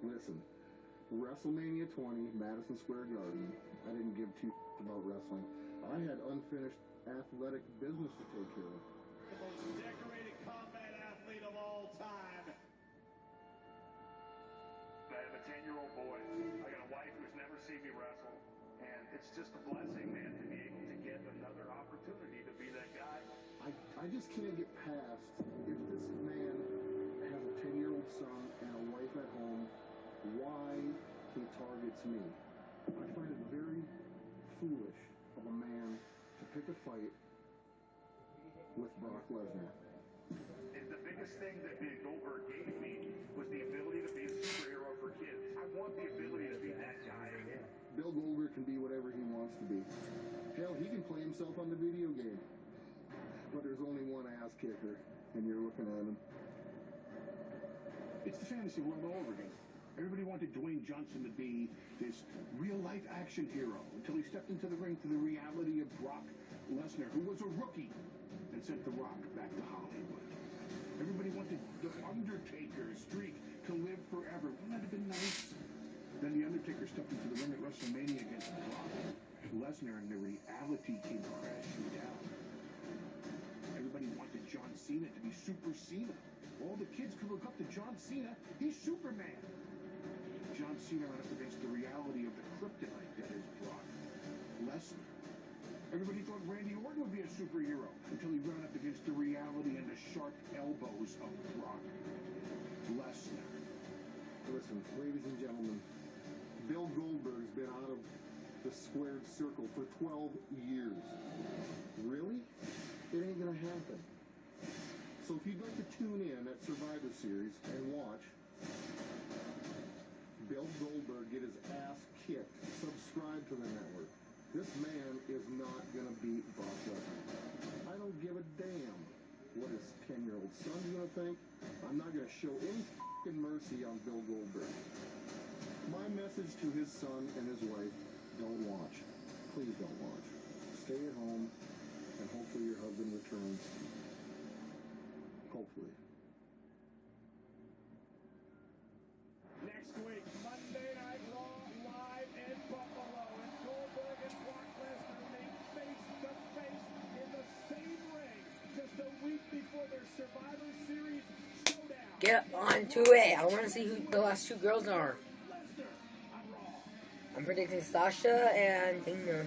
Listen, WrestleMania 20, Madison Square Garden, I didn't give two about wrestling. I had unfinished athletic business to take care of. The most decorated combat athlete of all time. I have a 10-year-old boy. I got a wife who's never seen me wrestle. And it's just a blessing, man, to be able to get another opportunity to be that guy. I just can't get past if this man has a 10-year-old son and a wife at home, why he targets me. I find it very foolish of a man to pick a fight with Brock Lesnar. The biggest thing that Goldberg gave me was the ability to be a superhero for kids. I want the ability to be that guy again. Bill Goldberg can be whatever he wants to be. Hell, he can play himself on the video game. But there's only one ass kicker, and you're looking at him. It's the fantasy world all over again. Everybody wanted Dwayne Johnson to be this real-life action hero until he stepped into the ring to the reality of Brock Lesnar, who was a rookie and sent The Rock back to Hollywood. Everybody wanted The Undertaker's streak to live forever. Wouldn't that have been nice? Then The Undertaker stepped into the ring at WrestleMania against Brock Lesnar, and the reality came crashing down. Everybody wanted John Cena to be Super Cena. All the kids could look up to John Cena. He's Superman. John Cena ran up against the reality of the kryptonite that is Brock Lesnar. Everybody thought Randy Orton would be a superhero until he ran up against the reality and the sharp elbows of Brock Lesnar. Listen, ladies and gentlemen, Bill Goldberg's been out of the squared circle for 12 years. Really? It ain't gonna happen. So if you'd like to tune in at Survivor Series and watch Bill Goldberg get his ass kicked, subscribe to the network. This man is not gonna beat Brock Lesnar. I don't give a damn what his 10-year-old son's gonna think. I'm not gonna show any fucking mercy on Bill Goldberg. My message to his son and his wife, don't watch. Please don't watch. Stay at home, and hopefully your husband returns. Hopefully. Next week, Monday Night Raw, live in Buffalo, and Goldberg and Brock Lesnar remain face to face in the same ring just a week before their Survivor Series showdown. Get on to it. I want to see who the last two girls are. I'm predicting Sasha and Dana.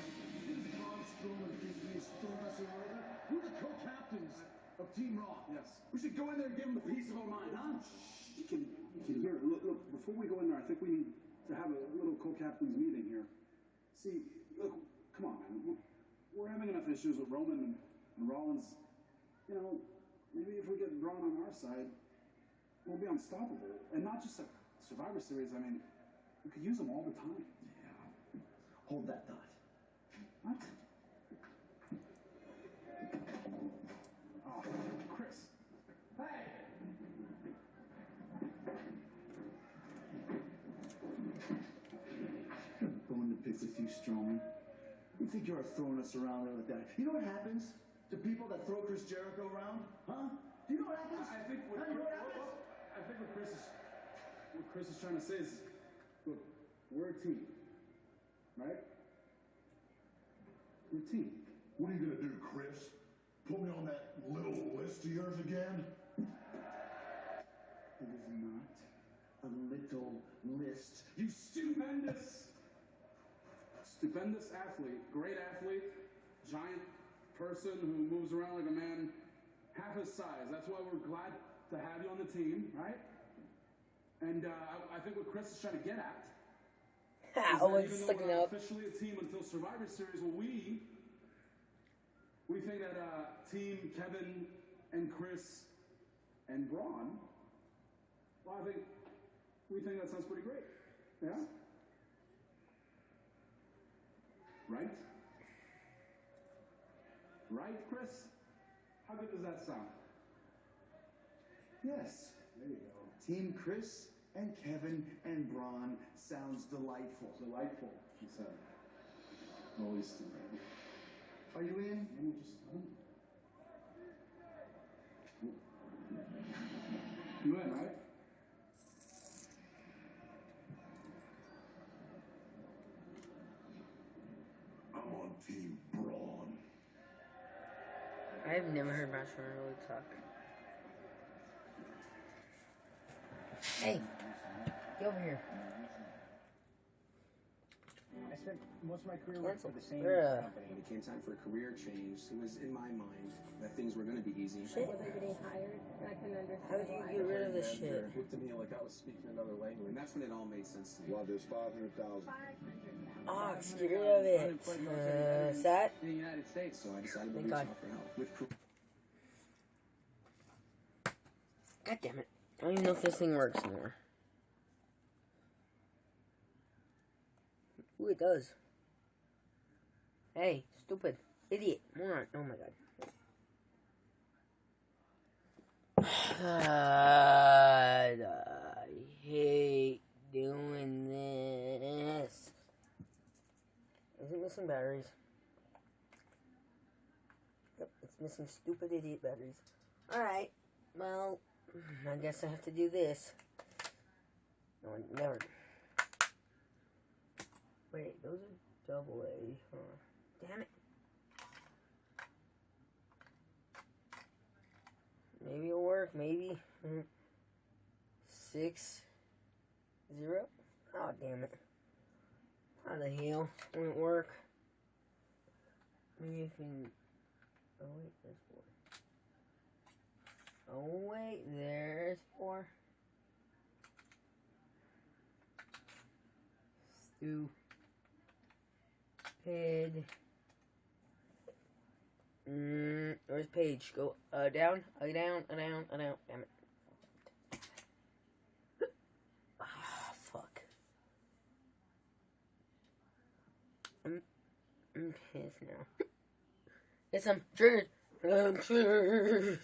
We're the co-captains of Team Raw. Yes. We should go in there and give them a piece of our mind, huh? You can hear. Look, before we go in there, I think we need to have a little co-captains meeting here. See, look, come on, man. We're having enough issues with Roman and Rollins. You know, maybe if we get Braun on our side, we'll be unstoppable. And not just a Survivor Series. I mean, we could use them all the time. Yeah. Hold that thought. What? Oh, Chris. Hey! Bone to pick with you, Strowman. You think you're throwing us around there like that? You know what happens to people that throw Chris Jericho around? Huh? Do you know what happens? I think what Chris is trying to say is, look, We're a team. Right? We're a team. What are you gonna do, Chris? Put me on that little list of yours again? It is not a little list. You stupendous athlete, great athlete, giant person who moves around like a man half his size. That's why we're glad to have you on the team, right? And I think what Chris is trying to get at is that even though we're not officially a team until Survivor Series, well, we think that Team Kevin and Chris and Braun, well, we think that sounds pretty great. Yeah? Right? Right, Chris? How good does that sound? Yes. There you go. Team Chris and Kevin and Braun sounds delightful. Delightful, he said. Always. Are you in? You in, right? I'm on Team Braun. I've never heard Marshall really talk. Hey, get over here. I spent most of my career working for the same Yeah. company. When it came time for a career change, it was in my mind that things were going to be easy. Shit. I wasn't getting hired. I can understand. How did you get rid of this shit? It looked to me like I was speaking another language. And that's when it all made sense to me. Well, there's 500,000. Ox, get rid of it. Sat? In the United States, so I decided to Thank reach God. out for help. With God damn it. I don't even know if this thing works anymore. Ooh, it does. Hey, stupid. Idiot. Moron. Oh my god. I hate doing this. Is it missing batteries? Yep, it's missing stupid idiot batteries. Alright. Well, I guess I have to do this. No, never. Wait, those are double A, huh? Damn it. Maybe it'll work, maybe. 6 0. Oh, damn it. How the hell won't it work? Maybe if we... Oh, wait, there's 4. Oh, wait, there's 4. Stupid. Where's Paige? Go down, down. Damn it. Ah, fuck. I'm pissed now. Yes, I'm triggered. I'm triggered.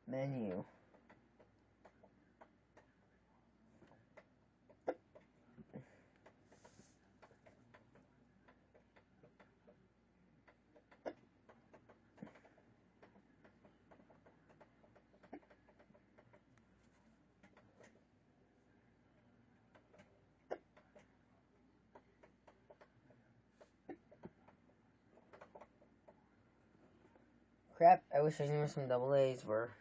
Menu. Crap, I wish I knew some double A's were.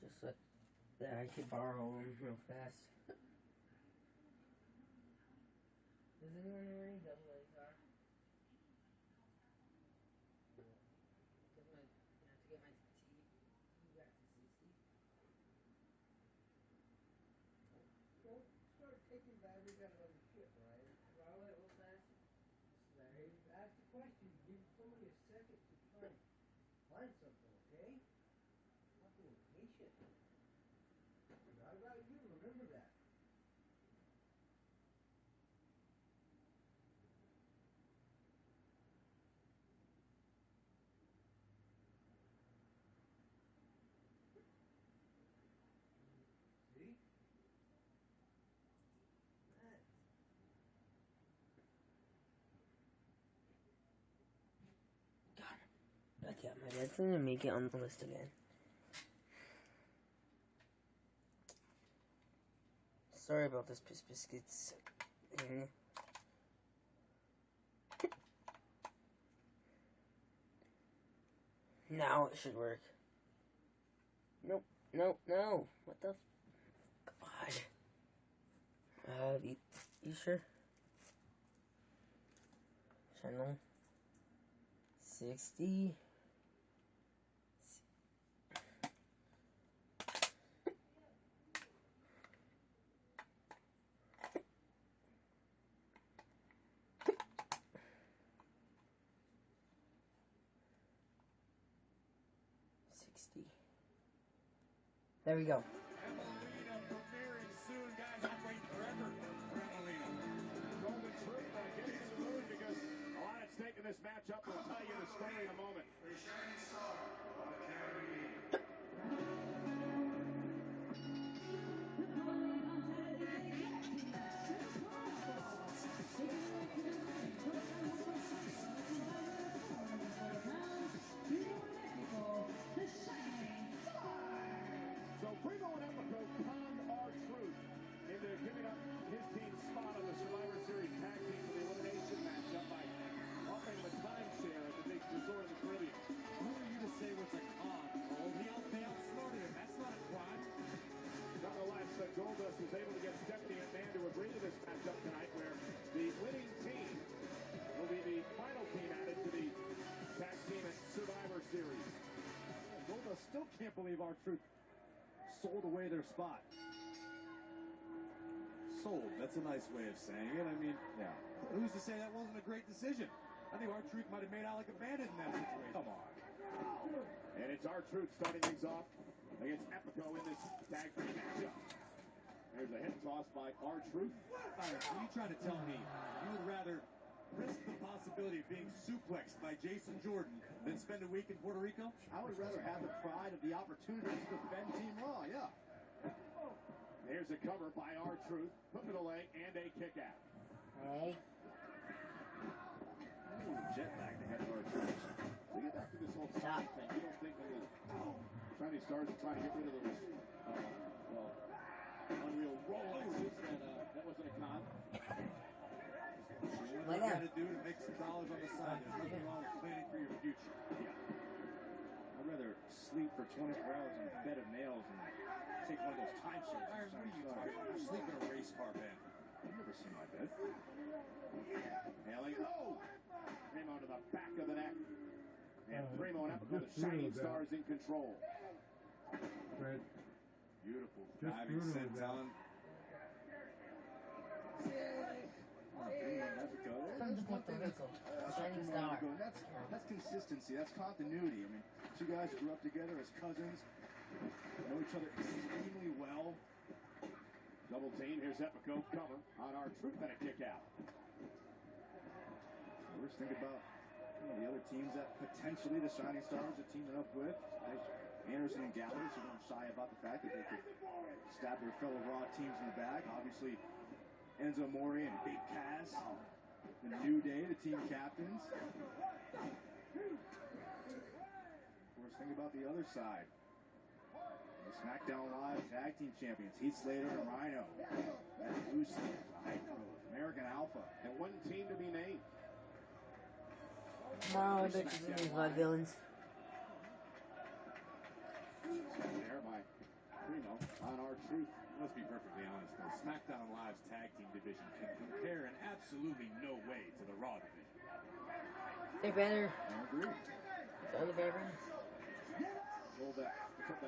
Just like that, I could borrow them real fast. Does anyone know where any double A's are? Because I have to get my tea back to 60. Don't start taking batteries out of other shit, right? Why would it last? Larry, ask the question. Give somebody a second to try and find something, okay? Not being patient. I got you, remember that. Yeah, my dad's gonna make it on the list again. Sorry about this, Piss Biscuits. Now it should work. Nope, nope, no. What the God? You sure? Channel 60. There we go. Emelina premiering soon, guys. I'm waiting forever for Emelina. Golden Truth getting in the mood because a lot at stake in this matchup. We'll tell you the story in a moment. The shining star of Academy. So Primo and Epico conned R-Truth into giving up his team's spot on the Survivor Series tag team for the elimination matchup by offering him a timeshare at the big resort in the Caribbean. Who are you to say what's a con? Oh, they outsmarted him. That's not a crime. Nonetheless, Goldust was able to get Stephanie and Man to agree to this matchup tonight where the winning team will be the final team added to the tag team at Survivor Series. Goldust still can't believe R-Truth sold away their spot. Sold. That's a nice way of saying it. I mean, yeah. Who's to say that wasn't a great decision? I think R-Truth might have made out like a bandit in that situation. Come on. And it's R-Truth starting things off against Epico in this tag team matchup. There's a head toss by R-Truth. Are you trying to tell me you would rather risk the possibility of being suplexed by Jason Jordan than spend a week in Puerto Rico? I would rather have the pride of the opportunity to defend Team Raw, yeah. There's a cover by R-Truth, hook to the leg, and a kick out. Hey. Jet lag to head R-Truth. We get back to this whole stop thing. You don't think when the Chinese stars are trying to get rid of those, unreal Rolexes that wasn't a con. What you got to do to make some dollars on the side. There's nothing wrong with planning for your future. Yeah. I'd rather sleep for 24 hours in a bed of nails and take one of those timeshares. Iron, what are you talking about? You sleep in a race car, man. I've never seen my bed. Hailing. Oh! Primo to the back of the neck. And Primo and Epico, the shining stars in control. Fred. Beautiful. Just Diving brutal, senton. That's one thing that's consistency. That's continuity. I mean, two guys grew up together as cousins, know each other extremely well. Double team. Here's Epico cover on R-Truth and a kick out. First, think about the other teams that potentially the Shining Stars are teaming up with. Anderson and Gallows who weren't shy about the fact that they could stab their fellow Raw teams in the back. Obviously, Enzo Amore and Big Cass, the New Day, the team captains. Of course, think about the other side. The SmackDown Live Tag Team Champions, Heath Slater and Rhino. That's Uso, Hype Bros, American Alpha. And one team to be named. No, I bet you these are villains. There by Primo on R-Truth. Let's be perfectly honest, though. SmackDown Live's tag team division can compare in absolutely no way to the Raw division. They're better. I agree. They're better. Well, that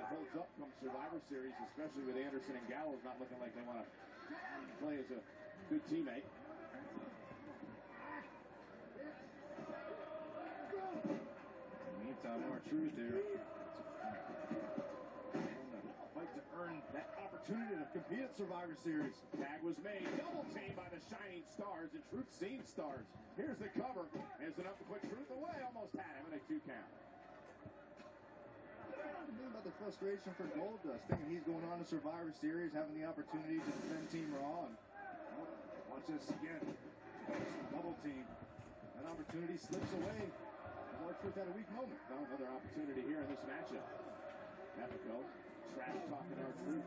holds up come Survivor Series, especially with Anderson and Gallows not looking like they want to play as a good teammate. In the meantime, R-Truth there. Fight to earn that opportunity to compete at Survivor Series. Tag was made. Double team by the Shining Stars, and Truth seen stars. Here's the cover. There's enough to put Truth away. Almost had him in a 2 count. Think about the frustration for Goldust, thinking he's going on to Survivor Series, having the opportunity to defend Team Raw. And watch this again. Double team. That opportunity slips away. R-Truth had a weak moment. Well, another opportunity here in this matchup. Epico, trash talking R-Truth.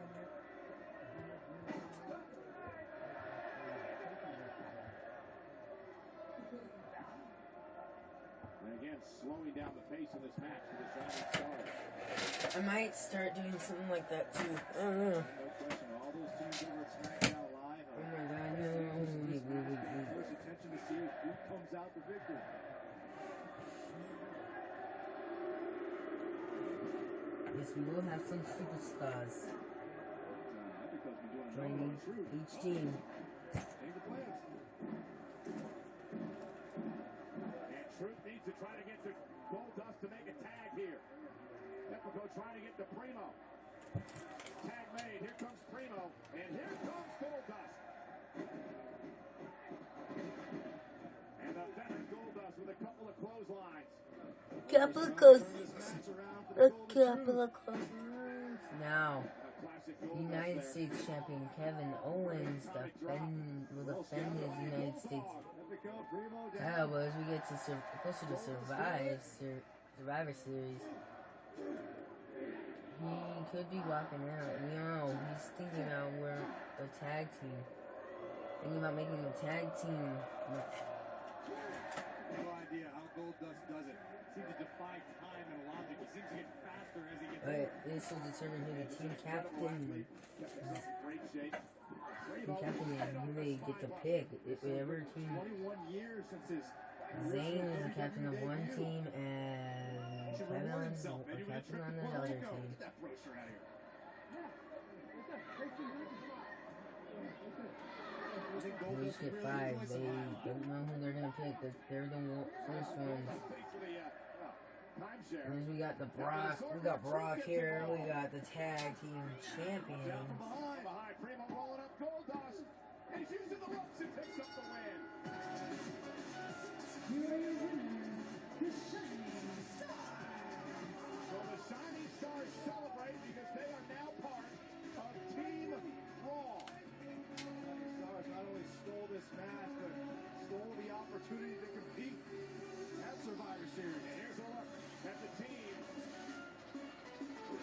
And again, slowing down the pace of this match for the Shining Stars. I might start doing something like that too. I don't know. No question, all those teams over at SmackDown Live. Oh my god, no. Close attention to see who comes out the victor. Yes, we will have some superstars joining each team. And Truth needs to try to get to Goldust to make a tag here. Epico trying to get to Primo. Tag made. Here comes Primo. And here comes Goldust. And a veteran Goldust with a couple of clotheslines. Now, United States champion Kevin Owens will defend his United States title as we get to closer to Survivor Series. He could be walking out. He's thinking about the tag team. Thinking about making a tag team. No idea how Goldust does it. Seems to defy time and logic. He seems to get faster as he gets But this will determine who the team captain is. Team captain is who they get to pick. Whatever team. 21 years since his Zayn is the captain of one team and Kevin is the captain on the other team. They each get 5. They don't know who they're gonna pick, but they're the first ones. And we got Brock here. We got the tag team champions. So the Shining Stars celebrate because they are now part of Team Raw. Shining Stars not only stole this match, but stole the opportunity to compete at Survivor Series. And here's a look at the team.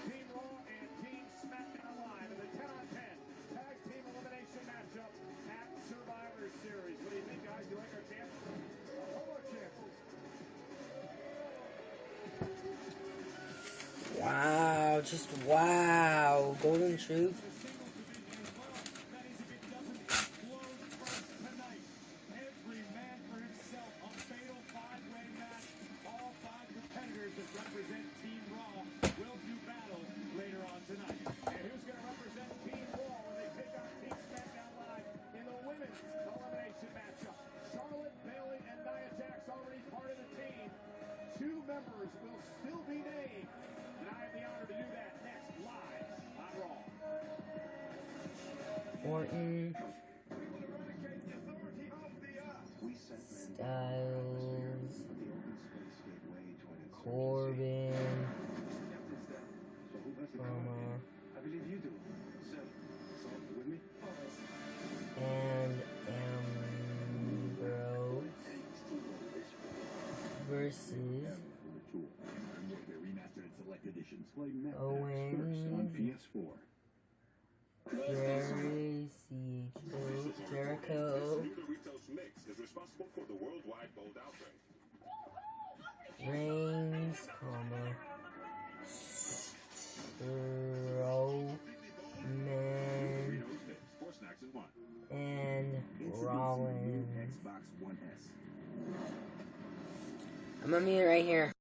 Team Raw and Team SmackDown Live in the 10-on-10 Tag Team Elimination matchup at Survivor Series. What do you think, guys? You like our chances? All our chances. Wow, just wow. Golden Truth. Every man for himself. A fatal 5-way match. All 5 competitors that represent Team Raw will do battle later on tonight. And who's going to represent Team Raw when they take on Team SmackDown Live in the women's elimination matchup? Charlotte, Bayley, and Nia Jax already part of the team. 2 members will still be named. And I have the honor to do that next live on Raw. Orton. Styles. Corbin. I believe you do. So with me? And Ambrose versus Owens, Jericho, Reigns, Roman, and Rollins. I'm gonna mute right here.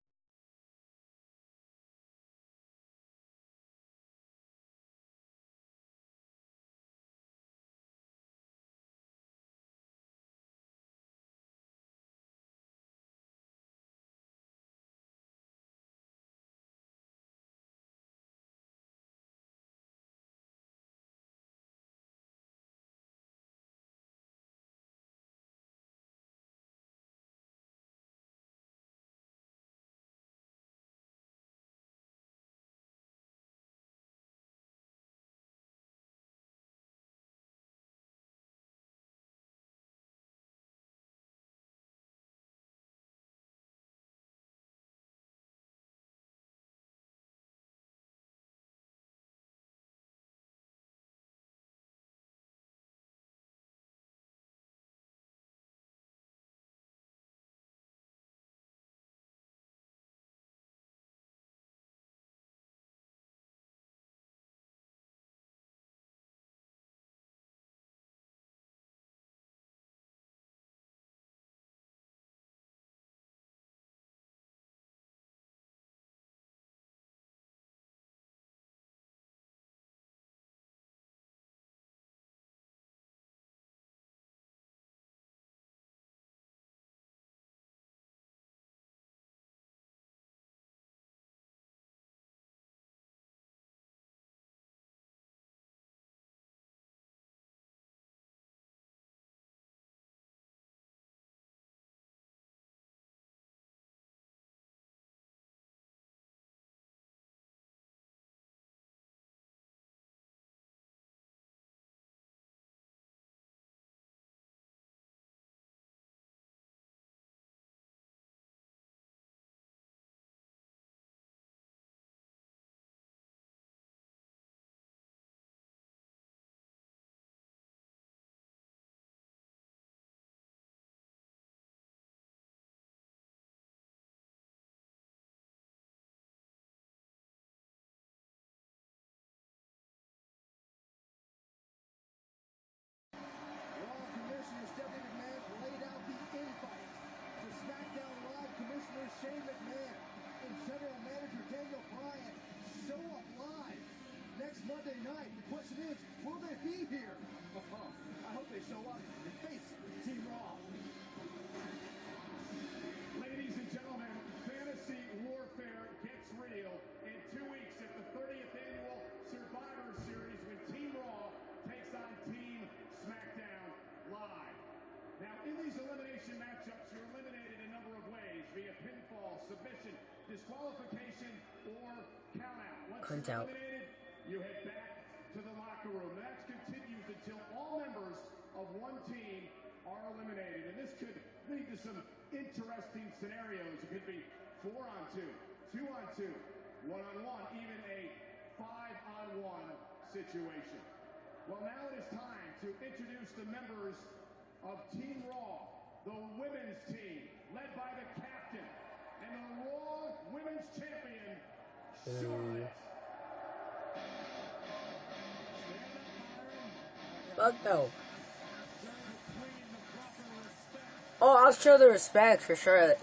tonight. The question is, will they be here? I hope they show up and face Team Raw. Ladies and gentlemen, fantasy warfare gets real in 2 weeks at the 30th annual Survivor Series when Team Raw takes on Team SmackDown live. Now, in these elimination matchups, you're eliminated a number of ways via pinfall, submission, disqualification, or countout. Once you're eliminated, you head back to the locker room. The match continues until all members of one team are eliminated. And this could lead to some interesting scenarios. It could be 4-on-2, 2-on-2, 1-on-1, even a 5-on-1 situation. Well, now it is time to introduce the members of Team Raw, the women's team, led by the captain and the Raw Women's Champion, Charlotte. Fuck no. Oh, I'll show the respect for sure.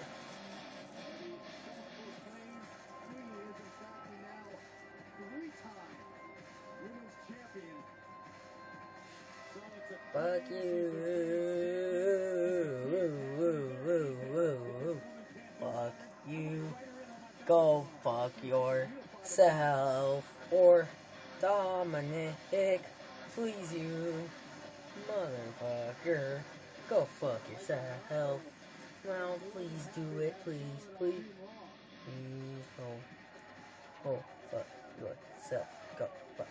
Fuck you. Fuck you. Go fuck yourself. Or Dominic, please you. Motherfucker. Go fuck yourself. Well, please do it. Please, please. Please. Oh, fuck yourself. Go fuck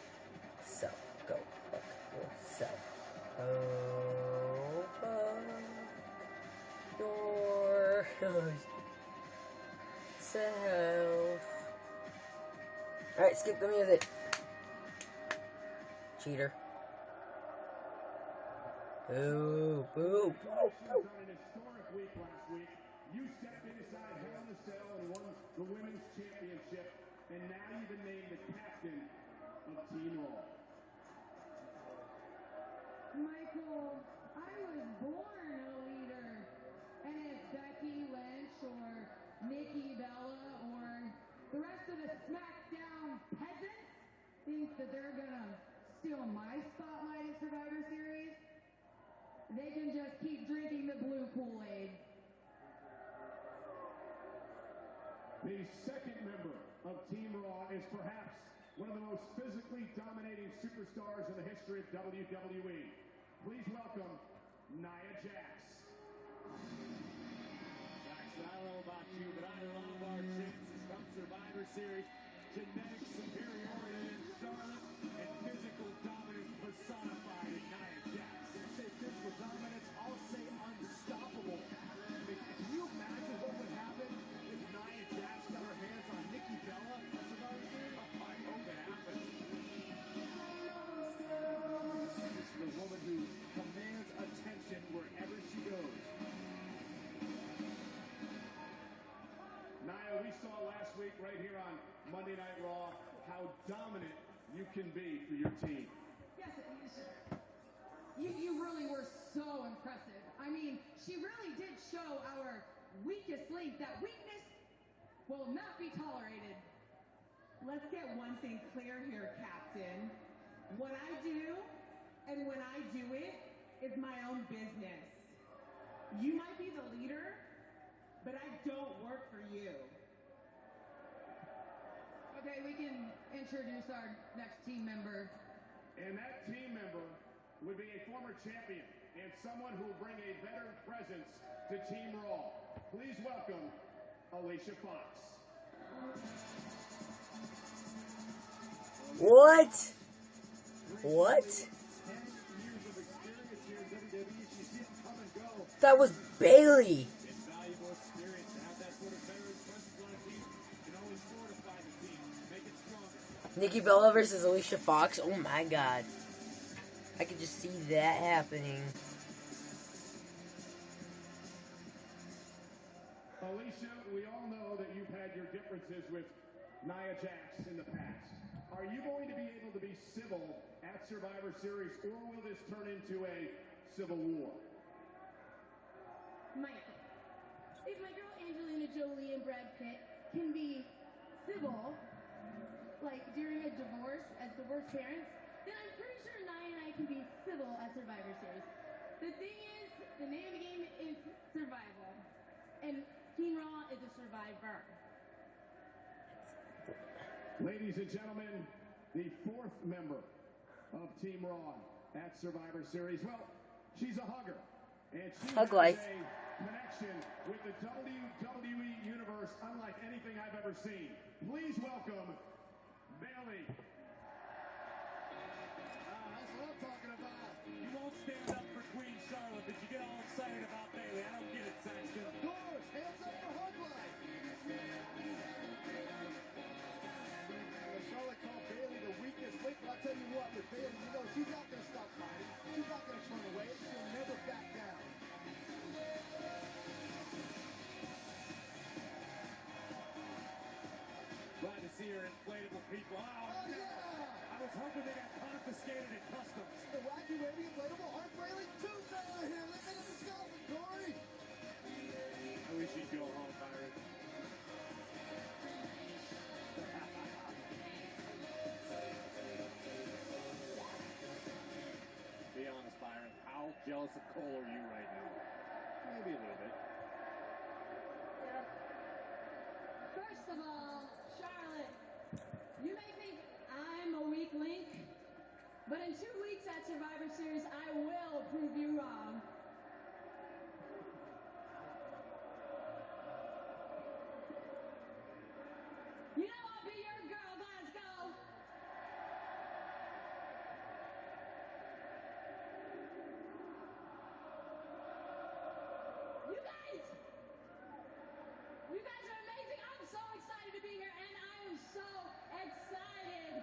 yourself. Go fuck yourself. Oh, fuck yourself. Alright, skip the music. Cheater. Boo, boo, boo, boo. On an historic week last week, you stepped inside Hell in a Cell and won the Women's Championship, and now you've been named the captain of Team Raw. Michael, I was born a leader, and if Becky Lynch or Nikki Bella or the rest of the SmackDown peasants think that they're gonna steal my spotlight at Survivor Series, they can just keep drinking the blue Kool-Aid. The second member of Team Raw is perhaps one of the most physically dominating superstars in the history of WWE. Please welcome Nia Jax. Jackson, I don't know about you, but I love our chances from Survivor Series. Genetic superiority in Charlotte and physical dominance personified in Nia Jax. Say physical dominance, I'll say unstoppable. I mean, can you imagine what would happen if Nia Jax got her hands on Nikki Bella at Survivor Series? I hope it happens. This is the woman who commands attention wherever she goes. Nia, we saw last week right here on Monday Night Raw how dominant you can be for your team. Yes, you really were so impressive. I mean, she really did show our weakest link. That weakness will not be tolerated. Let's get one thing clear here, Captain. What I do and when I do it is my own business. You might be the leader, but I don't work for you. Okay, we can introduce our next team member. And that team member would be a former champion and someone who will bring a veteran presence to Team Raw. Please welcome Alicia Fox. What? What? That was Bailey. Nikki Bella versus Alicia Fox. Oh my god. I could just see that happening. Alicia, we all know that you've had your differences with Nia Jax in the past. Are you going to be able to be civil at Survivor Series, or will this turn into a civil war? Michael, if my girl Angelina Jolie and Brad Pitt can be civil, like during a divorce as divorced parents, then I'm pretty sure Nia and I can be civil at Survivor Series. The thing is, the name of the game is survival. And Team Raw is a survivor. Ladies and gentlemen, the fourth member of Team Raw at Survivor Series. Well, she's a hugger. And she has life. a connection with the WWE Universe unlike anything I've ever seen. Please welcome Bailey. That's what I'm talking about. You won't stand up for Queen Charlotte, but you get all excited about Bailey. I don't get it, Saxton. Of course, hands up for Hug Life. Charlotte called Bailey the weakest link, but I'll tell you what, with Bailey, you know she's not going to stop fighting. She's not going to turn away. She'll never back down. Glad to see her inflatable people. Oh, yeah! I was hoping they got confiscated at customs. The wacky wavy inflatable arm railing tombstone here. Look at the Scotland, Corey. I wish you'd go home, Byron. Be honest, Byron. How jealous of Cole are you right now? Maybe a little bit. First of all, Charlotte, you may think I'm a weak link, but in 2 weeks at Survivor Series, I will prove you wrong. You know I'll be your girl, Glasgow. You guys are amazing. I'm so excited to be here, and I am so excited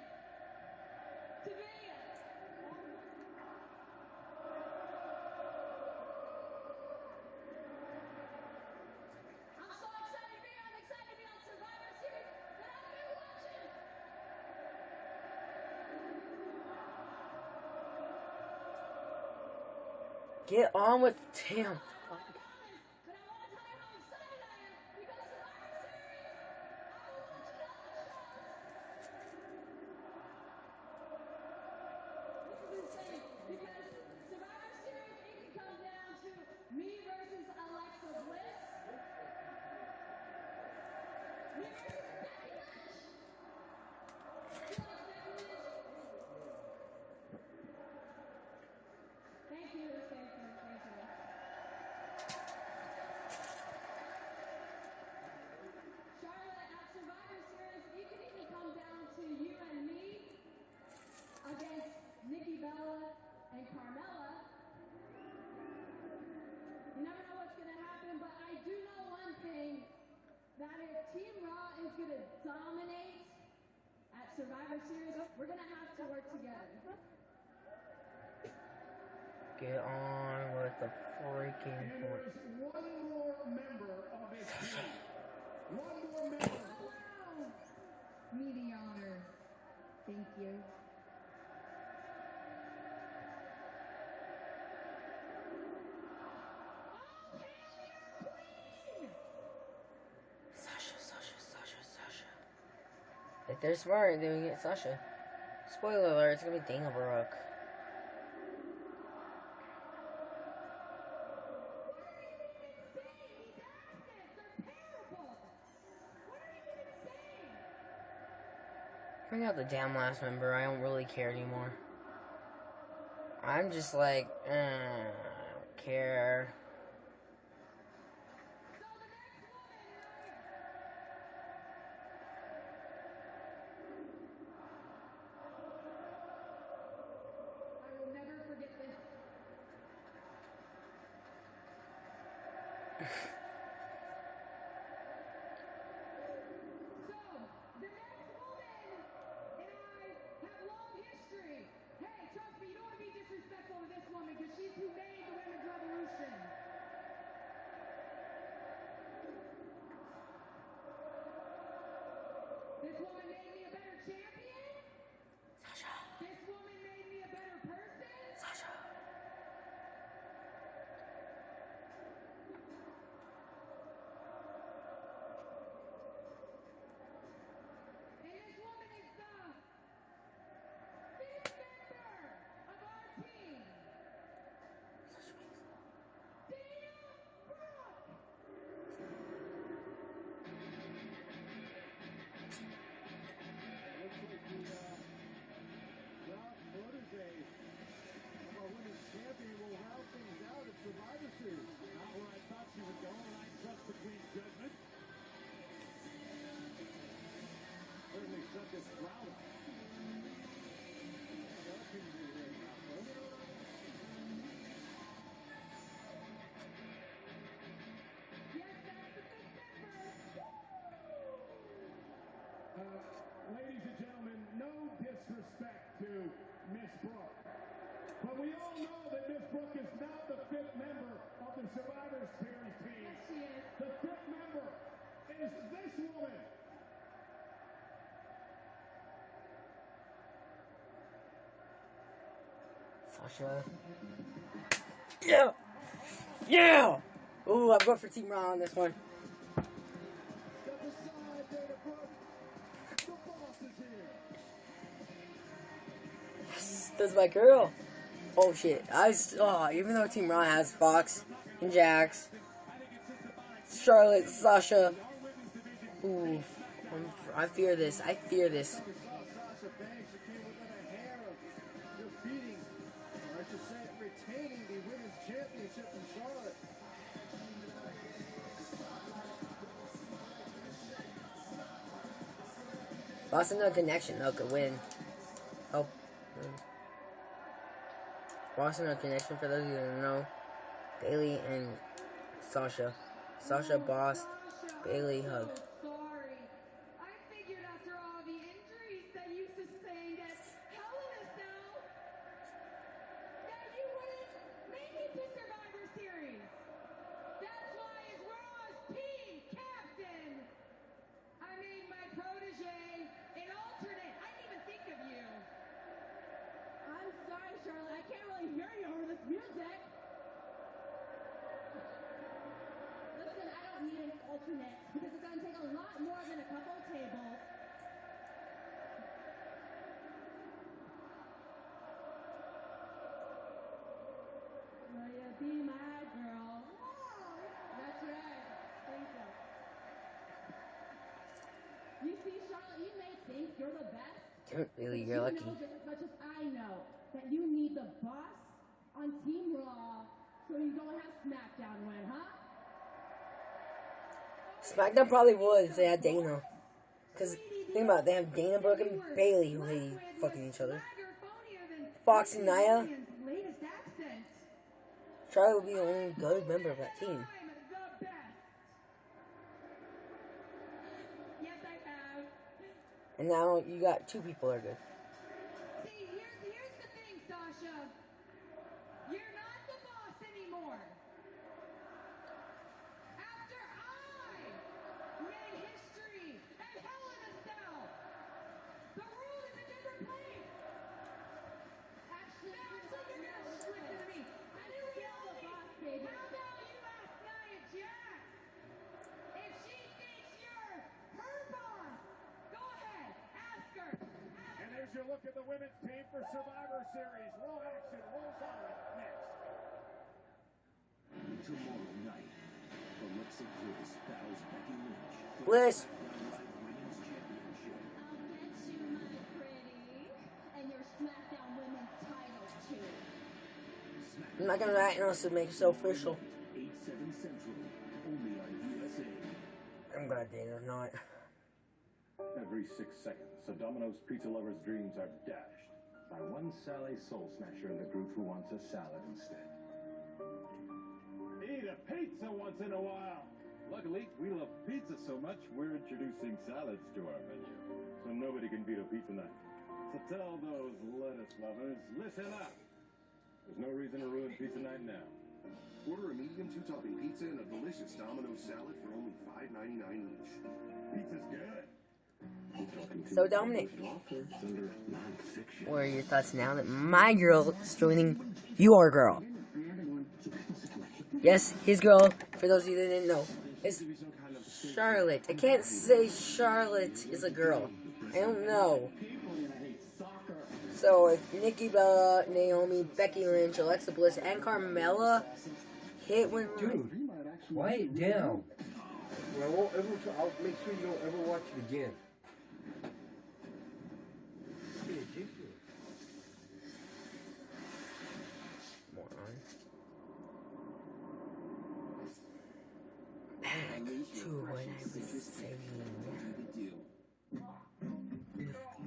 to be here. I'm so excited to be here. I'm excited to be on Survivor Series that I've been watching. Get on with the damn. Thank you. Charlotte, at Survivor Series, it could even come down to you and me against Nikki Bella and Carmella. You never know what's going to happen, but I do know one thing, that if Team Raw is going to dominate at Survivor Series, we're going to have to work together. Get on with the freaking And there is one more member of this team. One more member. Wow. Me the honor. Thank you. Sasha. If they're smart doing it, Sasha. Spoiler alert, it's gonna be Dana Brooke. Bring out the damn last member. I don't really care anymore. I'm just like, I don't care. I will never forget this. So, the next woman and I have long history. Hey, trust me, you don't want to be disrespectful to this woman because she's who made the women's revolution. This woman made me a better champion. Sasha. This woman made me a better person. Sasha. Ladies and gentlemen, no disrespect to Miss Brooke, but we all know that Miss Brooke is not the 5th member of the Survivor Series team. Yes, she is. The 5th member is this woman. Sasha. Yeah! Yeah! Ooh, I'm going for Team Raw on this one. Step aside, Dana Brooke. The boss is here. That's my girl. Oh shit! Even though Team Raw has Fox and Jax, Charlotte, Sasha. Ooh, I fear this. I fear this. Sasha Banks, who came within a hair of defeating, or I should say, retaining the women's championship from Charlotte. Lost no connection though could win. Oh. Boston no connection for those of you that don't know. Bailey and Sasha. Sasha Boss. Bailey hug. Sorry. I figured after all the injuries that you sustained at Hell in a Cell that you wouldn't make it to Survivor Series. That's why as Raw's team captain, I made my protege an alternate. I didn't even think of you. I'm sorry, Charlotte. I can't really hear you over this music. Listen, I don't need an alternate because it's going to take a lot more than a couple tables. Will you be my girl? That's right. Thank you. You see, Charlotte, you may think you're the best. Really, you're lucky. You know just as much as I know that you need the boss on Team Raw so you don't have SmackDown win, huh? SmackDown probably would if they had Dana. Because, think about it, they have Dana Brooke and Bailey who hate fucking each other. Fox and Nia. Charlotte would be the only good member of that team. Yes, I have. And now you got 2 people that are good. See, here's the thing, Sasha. You're not the boss anymore. After I made history at Hell in a Cell, the world is a different place. Actually, you're gonna listen to me. I didn't kill the boss, baby. How about you ask Nia Jax if she thinks you're her boss? Go ahead, ask her. And there's your look at the women's team for Survivor Series. Raw action rolls on next. Tomorrow night, Alexa Bliss battles Becky Lynch. for Bliss. the SmackDown Women's Championship. I'll get you, my pretty. And your SmackDown Women's title, too. I'm not gonna write else to make it so official. 8/7 Central, only on USA. I'm glad Dana's not. Every 6 seconds, a Domino's pizza lover's dreams are dashed by one Sally Soul Snatcher in the group who wants a salad instead. Eat a pizza once in a while. Luckily, we love pizza so much, we're introducing salads to our menu. So nobody can beat a pizza night. So tell those lettuce lovers, listen up. There's no reason to ruin pizza night now. Order a medium 2-topping pizza and a delicious Domino's salad for only $5.99 each. Pizza's good. So Dominic, what are your thoughts now that my girl is joining your girl? Yes, his girl, for those of you that didn't know, is Charlotte. I can't say Charlotte is a girl. I don't know. So if Nikki Bella, Naomi, Becky Lynch, Alexa Bliss, and Carmella hit when... Dude, quiet down. I'll make sure you don't ever watch it again. Back to what I was saying.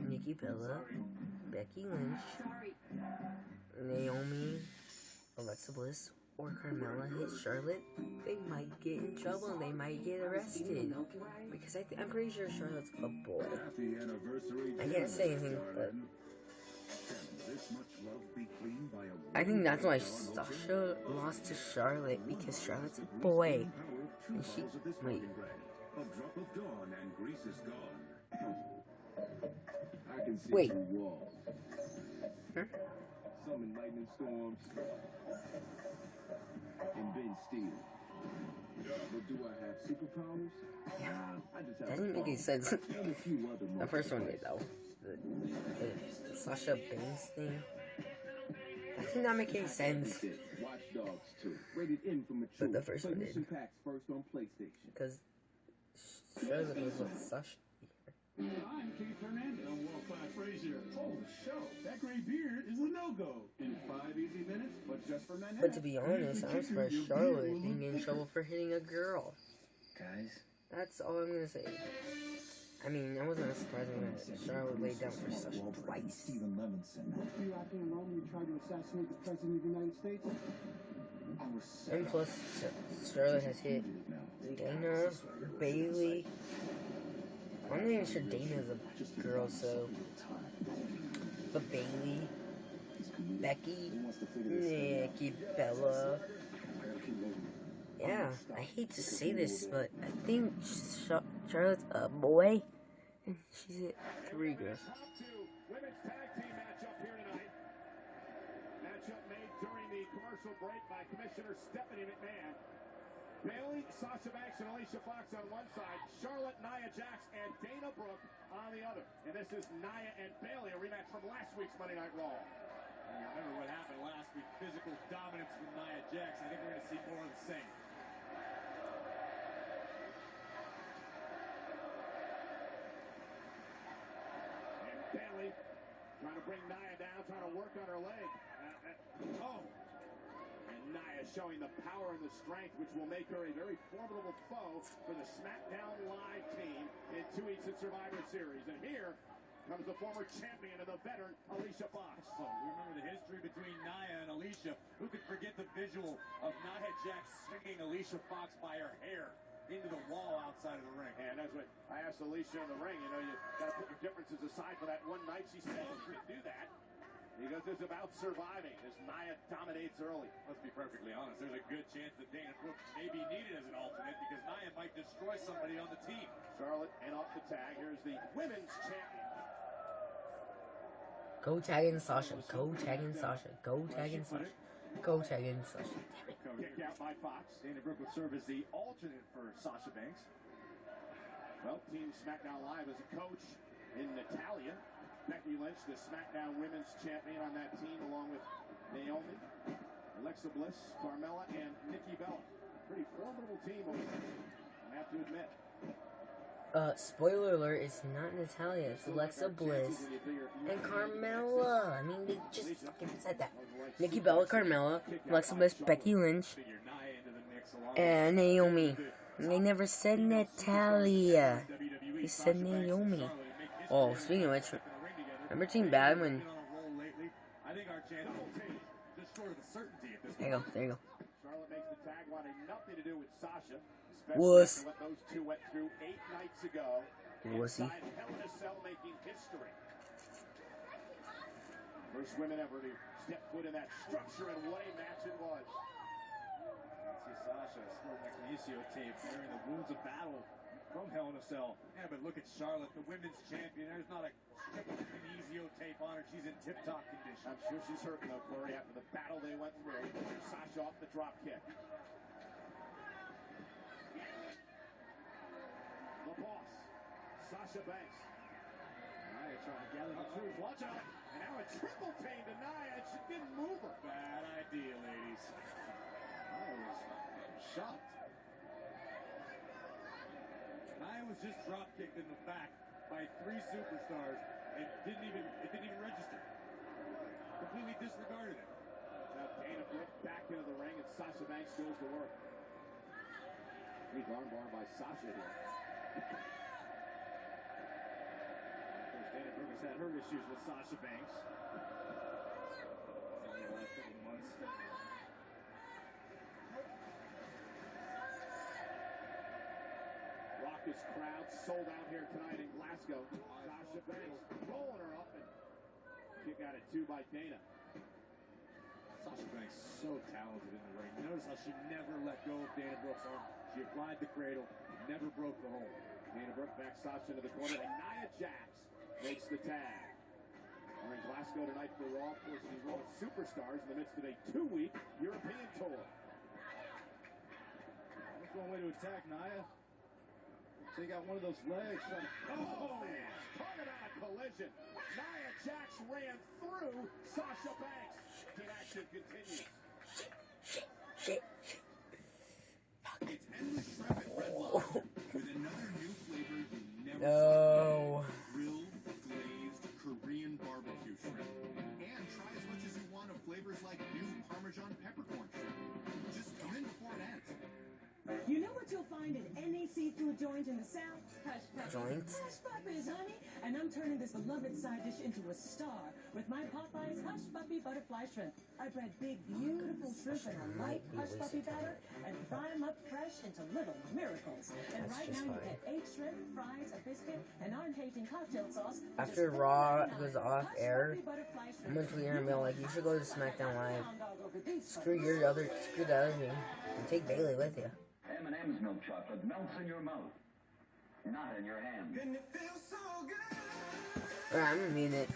Nikki Bella, Becky Lynch, Naomi, Alexa Bliss, or Carmella hit Charlotte, they might get in trouble and they might get arrested. Because I'm pretty sure Charlotte's a boy. I can't say anything, but I think that's why Sasha lost to Charlotte, because Charlotte's a boy. And she... Wait. A drop of dawn and grease is gone. I can see Wait. through walls. Summon lightning storms and bend steel. But do I have superpowers? Yeah. I just have That didn't make any sense. and a few other The first one did, though. The Sasha Banks thing. That did not make any sense. Watch Dogs 2. Rated M for mature. But the first one Play did. mission packs first on PlayStation. Because Charlotte was with Sasha. I'm Keith Fernandez. I'm world-class Frazier. Hold the show. That gray beard is a no-go. In 5 easy minutes, but just for men. But to be honest, I was surprised Charlotte didn't get in trouble for hitting a girl. Guys? That's all I'm gonna say. I mean, I wasn't surprised when Charlotte laid down for Sasha twice. You acting in Rome, you tried to assassinate the President of the United States? And plus, Charlotte has hit Dana, Bailey. I'm not even sure Dana's a girl, so. But Bailey, Becky, Nikki Bella. Yeah, I hate to say this, but I think Charlotte's a boy, and she's hit 3 girls. Women's tag team matchup here tonight. Matchup made during the commercial break by Commissioner Stephanie McMahon. Bailey, Sasha Banks, and Alicia Fox on one side. Charlotte, Nia Jax, and Dana Brooke on the other. And this is Nia and Bailey, a rematch from last week's Monday Night Raw. And remember what happened last week. Physical dominance from Nia Jax. I think we're going to see more of the same. And Bailey trying to bring Nia down, trying to work on her leg. Oh! And Nia showing the power and the strength, which will make her a very formidable foe for the SmackDown Live team in 2 weeks at Survivor Series. And here comes the former champion and the veteran, Alicia Fox. Oh, we remember the history between Nia and Alicia. Who could forget the visual of Nia Jax swinging Alicia Fox by her hair into the wall outside of the ring? And that's what I asked Alicia in the ring. You know, you got to put your differences aside for that one night. She said she could do that. Because it's about surviving as Nia dominates early. Let's be perfectly honest. There's a good chance that Dana Brooke may be needed as an alternate because Nia might destroy somebody on the team. Charlotte and off the tag. Here's the women's champion. Go tag in Sasha. Go tag in Sasha. Go tag in Sasha. Go tag in Sasha. Damn it. Kicked out by Fox. Dana Brooke will serve as the alternate for Sasha Banks. Well, Team SmackDown Live as a coach in Natalia. Becky Lynch, the SmackDown Women's Champion on that team, along with Naomi, Alexa Bliss, Carmella, and Nikki Bella. Pretty formidable team over there, I have to admit. Spoiler alert, it's not Natalia, it's Alexa Bliss and Carmella. I mean, they just fucking said that. Nikki Bella, Carmella, Alexa Bliss, Becky Lynch, and Naomi. They never said Natalia. They said Naomi. Oh, speaking of which, remember Team Bad when... There you go, there you go. Charlotte makes the tag, wanting nothing to do with Sasha. Wuss. What those two went through 8 nights ago. Wussy. Inside Hell in a Cell, making history. First women ever to step foot in that structure, and what a match it was. See Sasha still magnesio tape bearing the wounds of battle from Hell in a Cell. Yeah, but look at Charlotte, the women's champion. There's not a strip of magnesio tape on her. She's in tip-top condition. I'm sure she's hurting though, Corey, after the battle they went through. Sasha off the drop kick. The boss, Sasha Banks. Nia trying to gather the troops. Watch out. And now a triple chain to Nia, and she didn't move her. Bad idea, ladies. I was shocked. Nia was just drop kicked in the back by 3 superstars and it didn't even register. Completely disregarded it. Now Dana Brooke back into the ring, and Sasha Banks goes to work. Big armbar by Sasha here. Of course, Dana Brooke has had her issues with Sasha Banks in the last couple of months. this crowd sold out here tonight in Glasgow. Sasha Banks rolling her up and kick out at 2 by Dana. Sasha Banks so talented in the ring. Notice how she never let go of Dana Brooke's arm. She applied the cradle, never broke the hold. Dana Brooke backs Sasha into the corner, and Nia Jax makes the tag. We're in Glasgow tonight for Raw, of course, the Raw Superstars in the midst of a 2-week European tour. That's one way to attack Nia. Take out one of those legs. Oh, man! Talk about a collision. Nia Jax ran through Sasha Banks. The action continues. It's endless shrimp at Red Lobster with another new flavor you never No. grilled, glazed Korean barbecue shrimp. And try as much as you want of flavors like new Parmesan peppercorn shrimp. Just come in before it ends. You know what you'll find at any seafood joint in the South? Hush puppies. Joints? Hush puppies, honey. And I'm turning this beloved side dish into a star with my Popeye's Hush Puppy Butterfly Shrimp. I bread big, beautiful shrimp in a light Hush Puppy batter and fry them up fresh into little miracles. And right now you get 8 shrimp, fries, a biscuit, and our Cajun cocktail sauce. After Raw goes off air, I'm going to tweet her and be like, you should go to SmackDown Live. Screw the other thing. And take Bailey with you. M&M's milk chocolate melts in your mouth, not in your hand. And it feels so good. Alright, I'm gonna mean it.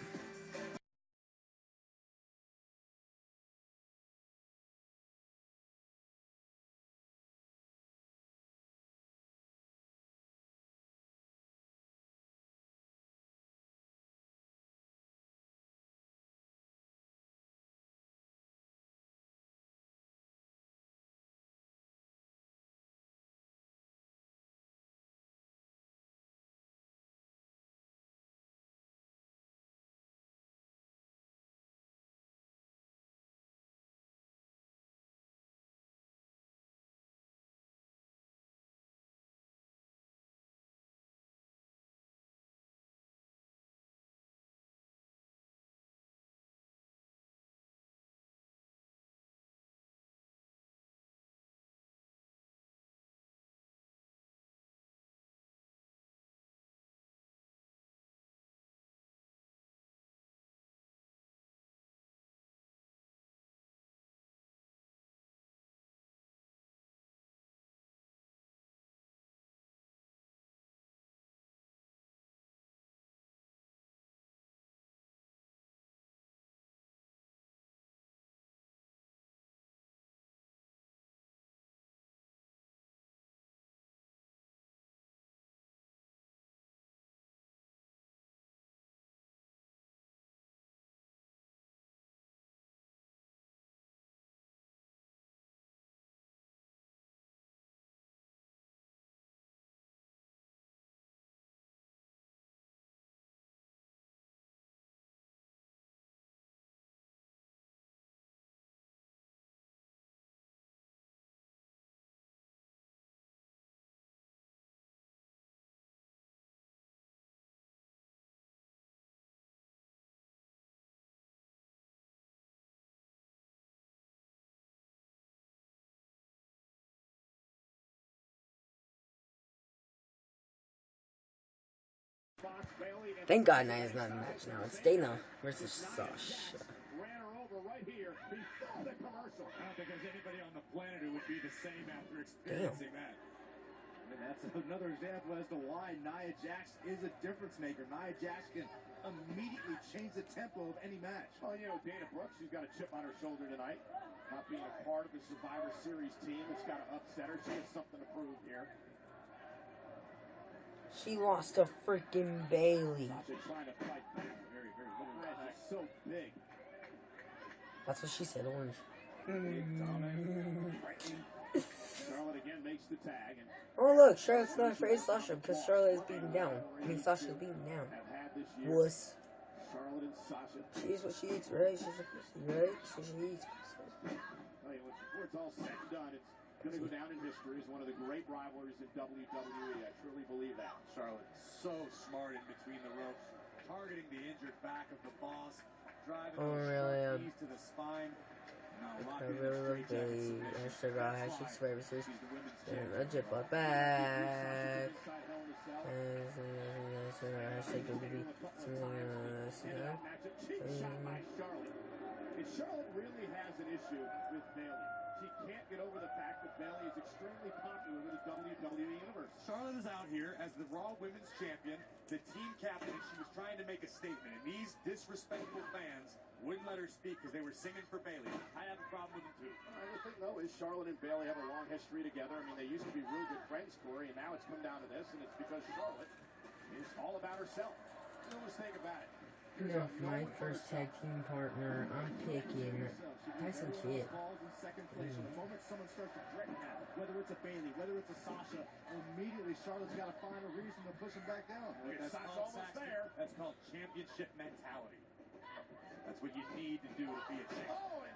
Thank God Nia's not in the match now. It's Dana versus Sasha. Ran her over right here before the commercial. I don't think there's anybody on the planet who would be the same after experiencing that. And that's another example as to why Nia Jax is a difference maker. Nia Jax can immediately change the tempo of any match. Well, you know, Dana Brooke, she's got a chip on her shoulder tonight. Not being a part of the Survivor Series team, it's got to upset her. She has something to prove here. She lost to freaking Bailey. Sasha trying to fight back. Very, very little. She's so big. That's what she said, orange. Charlotte again makes the tag. And Oh look, Charlotte's not afraid of Sasha because Charlotte is beaten down. I mean, Sasha's beaten down. Wuss. Charlotte and Sasha. She eats what she eats, right? She's a pussy, right? So she eats pussy. Before it's all said and done, it's going to go down in history as one of the great rivalries in WWE. I truly believe that. Charlotte so smart in between the ropes, targeting the injured back of the boss, driving those sharp knees to the spine. I really love Bailey. Hashtag raw, hashtag services. And a jet bot back. And hashtag WB. And Charlotte really has an issue with Bailey. She can't get over the fact that Bailey is extremely popular with the WWE Universe. Charlotte is out here as the Raw Women's Champion, the team captain, and she was trying to make a statement. And these disrespectful fans wouldn't let her speak because they were singing for Bailey. I have a problem with them too. The thing, though, is Charlotte and Bailey have a long history together. I mean, they used to be real good friends, Corey, and now it's come down to this, and it's because Charlotte is all about herself. You know, let's think about it. No, for my first tag team partner, I'm picking Tyson Kidd. The moment someone starts to threaten that, whether it's a Bailey, whether it's a Sasha, immediately Charlotte's got to find a reason to push him back down. That's almost there. That's called championship mentality. That's what you need to do to be a champ. Oh, and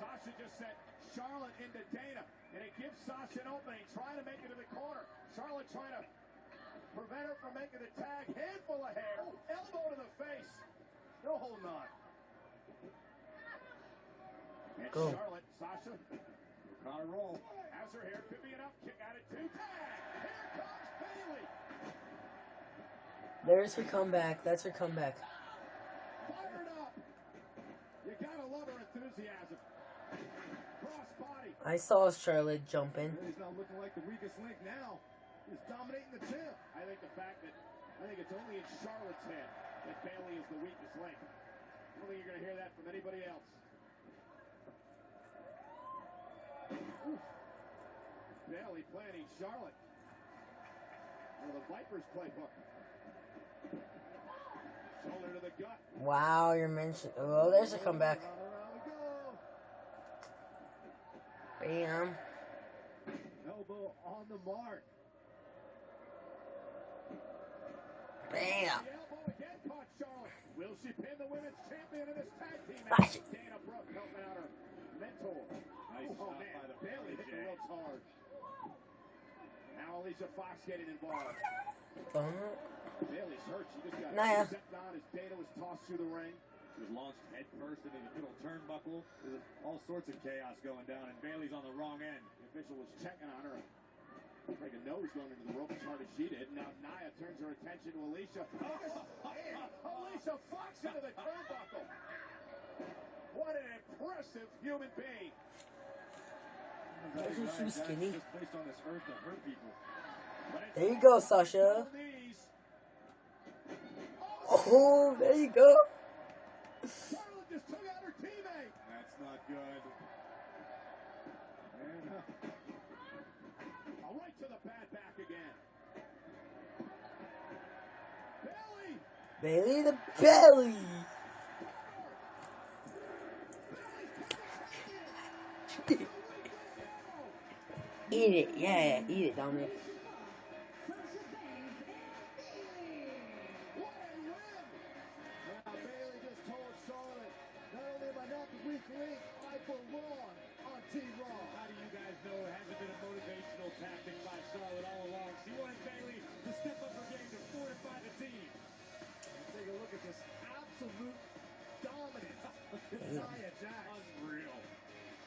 Sasha just sent Charlotte into Dana, and it gives Sasha an opening, trying to make it to the corner. Charlotte trying to prevent her from making the tag. Handful of hair, elbow to the face. No holding on. And Go. Charlotte, Sasha, car roll. Has her hair, could be enough. Kick out at 2. Tag. Here comes Bailey. There's her comeback. That's her comeback. Fired up. You gotta love her enthusiasm. Cross body. I saw Charlotte jumping. He's not looking like the weakest link now. He's dominating the tip. I think it's only in Charlotte's head that Bailey is the weakest link. I don't think you're going to hear that from anybody else. Oof. Bailey planning Charlotte. Out of the Vipers playbook. Shoulder to the gut. Wow, you're mentioning. Oh, there's a comeback. Bam. Elbow on the mark. Bam. Will she pin the women's champion in this tag team match? Dana Brooke helping out her mentor. Nice shot by the Bailey hit the ropes hard. Now Alicia Fox getting involved. Bailey's hurt. She just got stepped on as Dana was tossed through the ring. She was launched head first into the middle turnbuckle. There's all sorts of chaos going down, and Bailey's on the wrong end. The official was checking on her. Like a nose going into the rope as hard as she did. Now Nia turns her attention to Alicia. Alicia Fox into the turnbuckle. What an impressive human being. Isn't she skinny? Just placed on this earth to hurt people. There you go, Sasha. Oh, there you go. Charlotte just took out her teammate. That's not good. And, right to the bad back again. Bailey the belly. Eat it, yeah, eat it, Dominic. Bailey just told Charlotte, not only am I not the weak link, I belong on Team Raw. How do you guys know it hasn't been a motivational tactic by Charlotte all along? She wanted Bailey to step up her game to fortify the team. Take a look at this absolute dominance of Nia Jax. Unreal.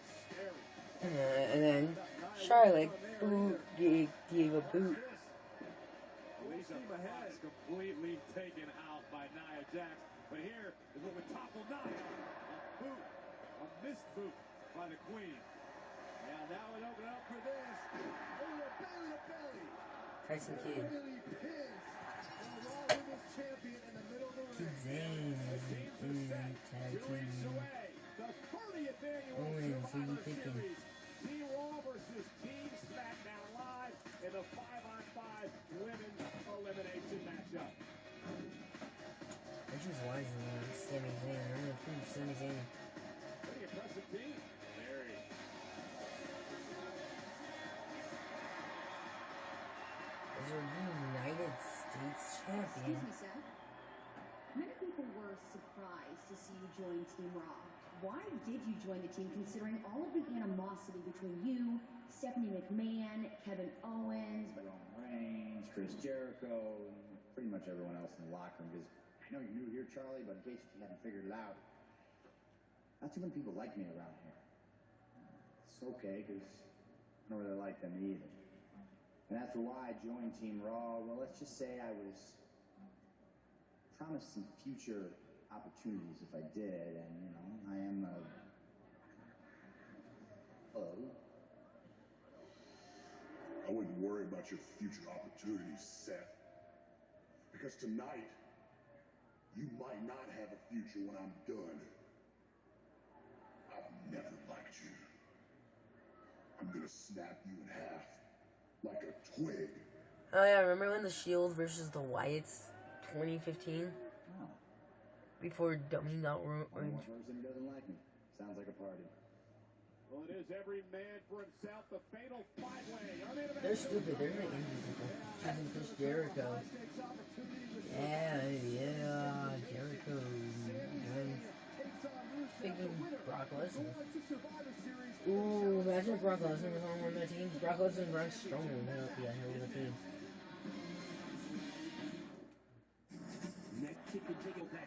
Scary. And then Charlotte gave a boot. Alicia Fox completely taken out by Nia Jax. But here is what would topple Nia. A boot. A missed boot by the Queen. And now it opened up for this. Oh, Bailey to belly. Tyson Kidd. Bailey pins the Raw Women's Champion in the middle of the ring. Zayn is in tag team. The 30th annual Owens, who you picking? Team Raw versus Team SmackDown live in the 5-on-5 women's elimination matchup. I choose wisely. Sami Zayn. I'm gonna choose Sami Zayn. Pretty impressive team. Very. Is your United States champion? Excuse me, sir. Many people were surprised to see you join Team Raw. Why did you join the team considering all of the animosity between you, Stephanie McMahon, Kevin Owens, Roman Reigns, Chris Jericho, and pretty much everyone else in the locker room? Because I know you're new here, Charlie, but in case you hadn't figured it out, not too many people like me around here. it's okay, because I don't really like them either. And after why I joined Team Raw, well, let's just say I was promised some future opportunities if I did, and, you know, I am a... Hello? I wouldn't worry about your future opportunities, Seth. Because tonight, you might not have a future when I'm done. I've never liked you. I'm gonna snap you in half like a twig. Oh yeah, remember when the Shield versus the Wyatts 2015? Oh. Before Dummy got One more person who doesn't like me. Sounds like a party. Well, it is every man for himself, the fatal five-way. They're stupid. They're not invisible. Choosing Chris Jericho. Yeah, Jericho. Picking Brock Lesnar. Ooh, imagine Brock Lesnar was on one of their teams. Brock Lesnar and Braun Strowman would be a hell of a team. Next kick can take it back.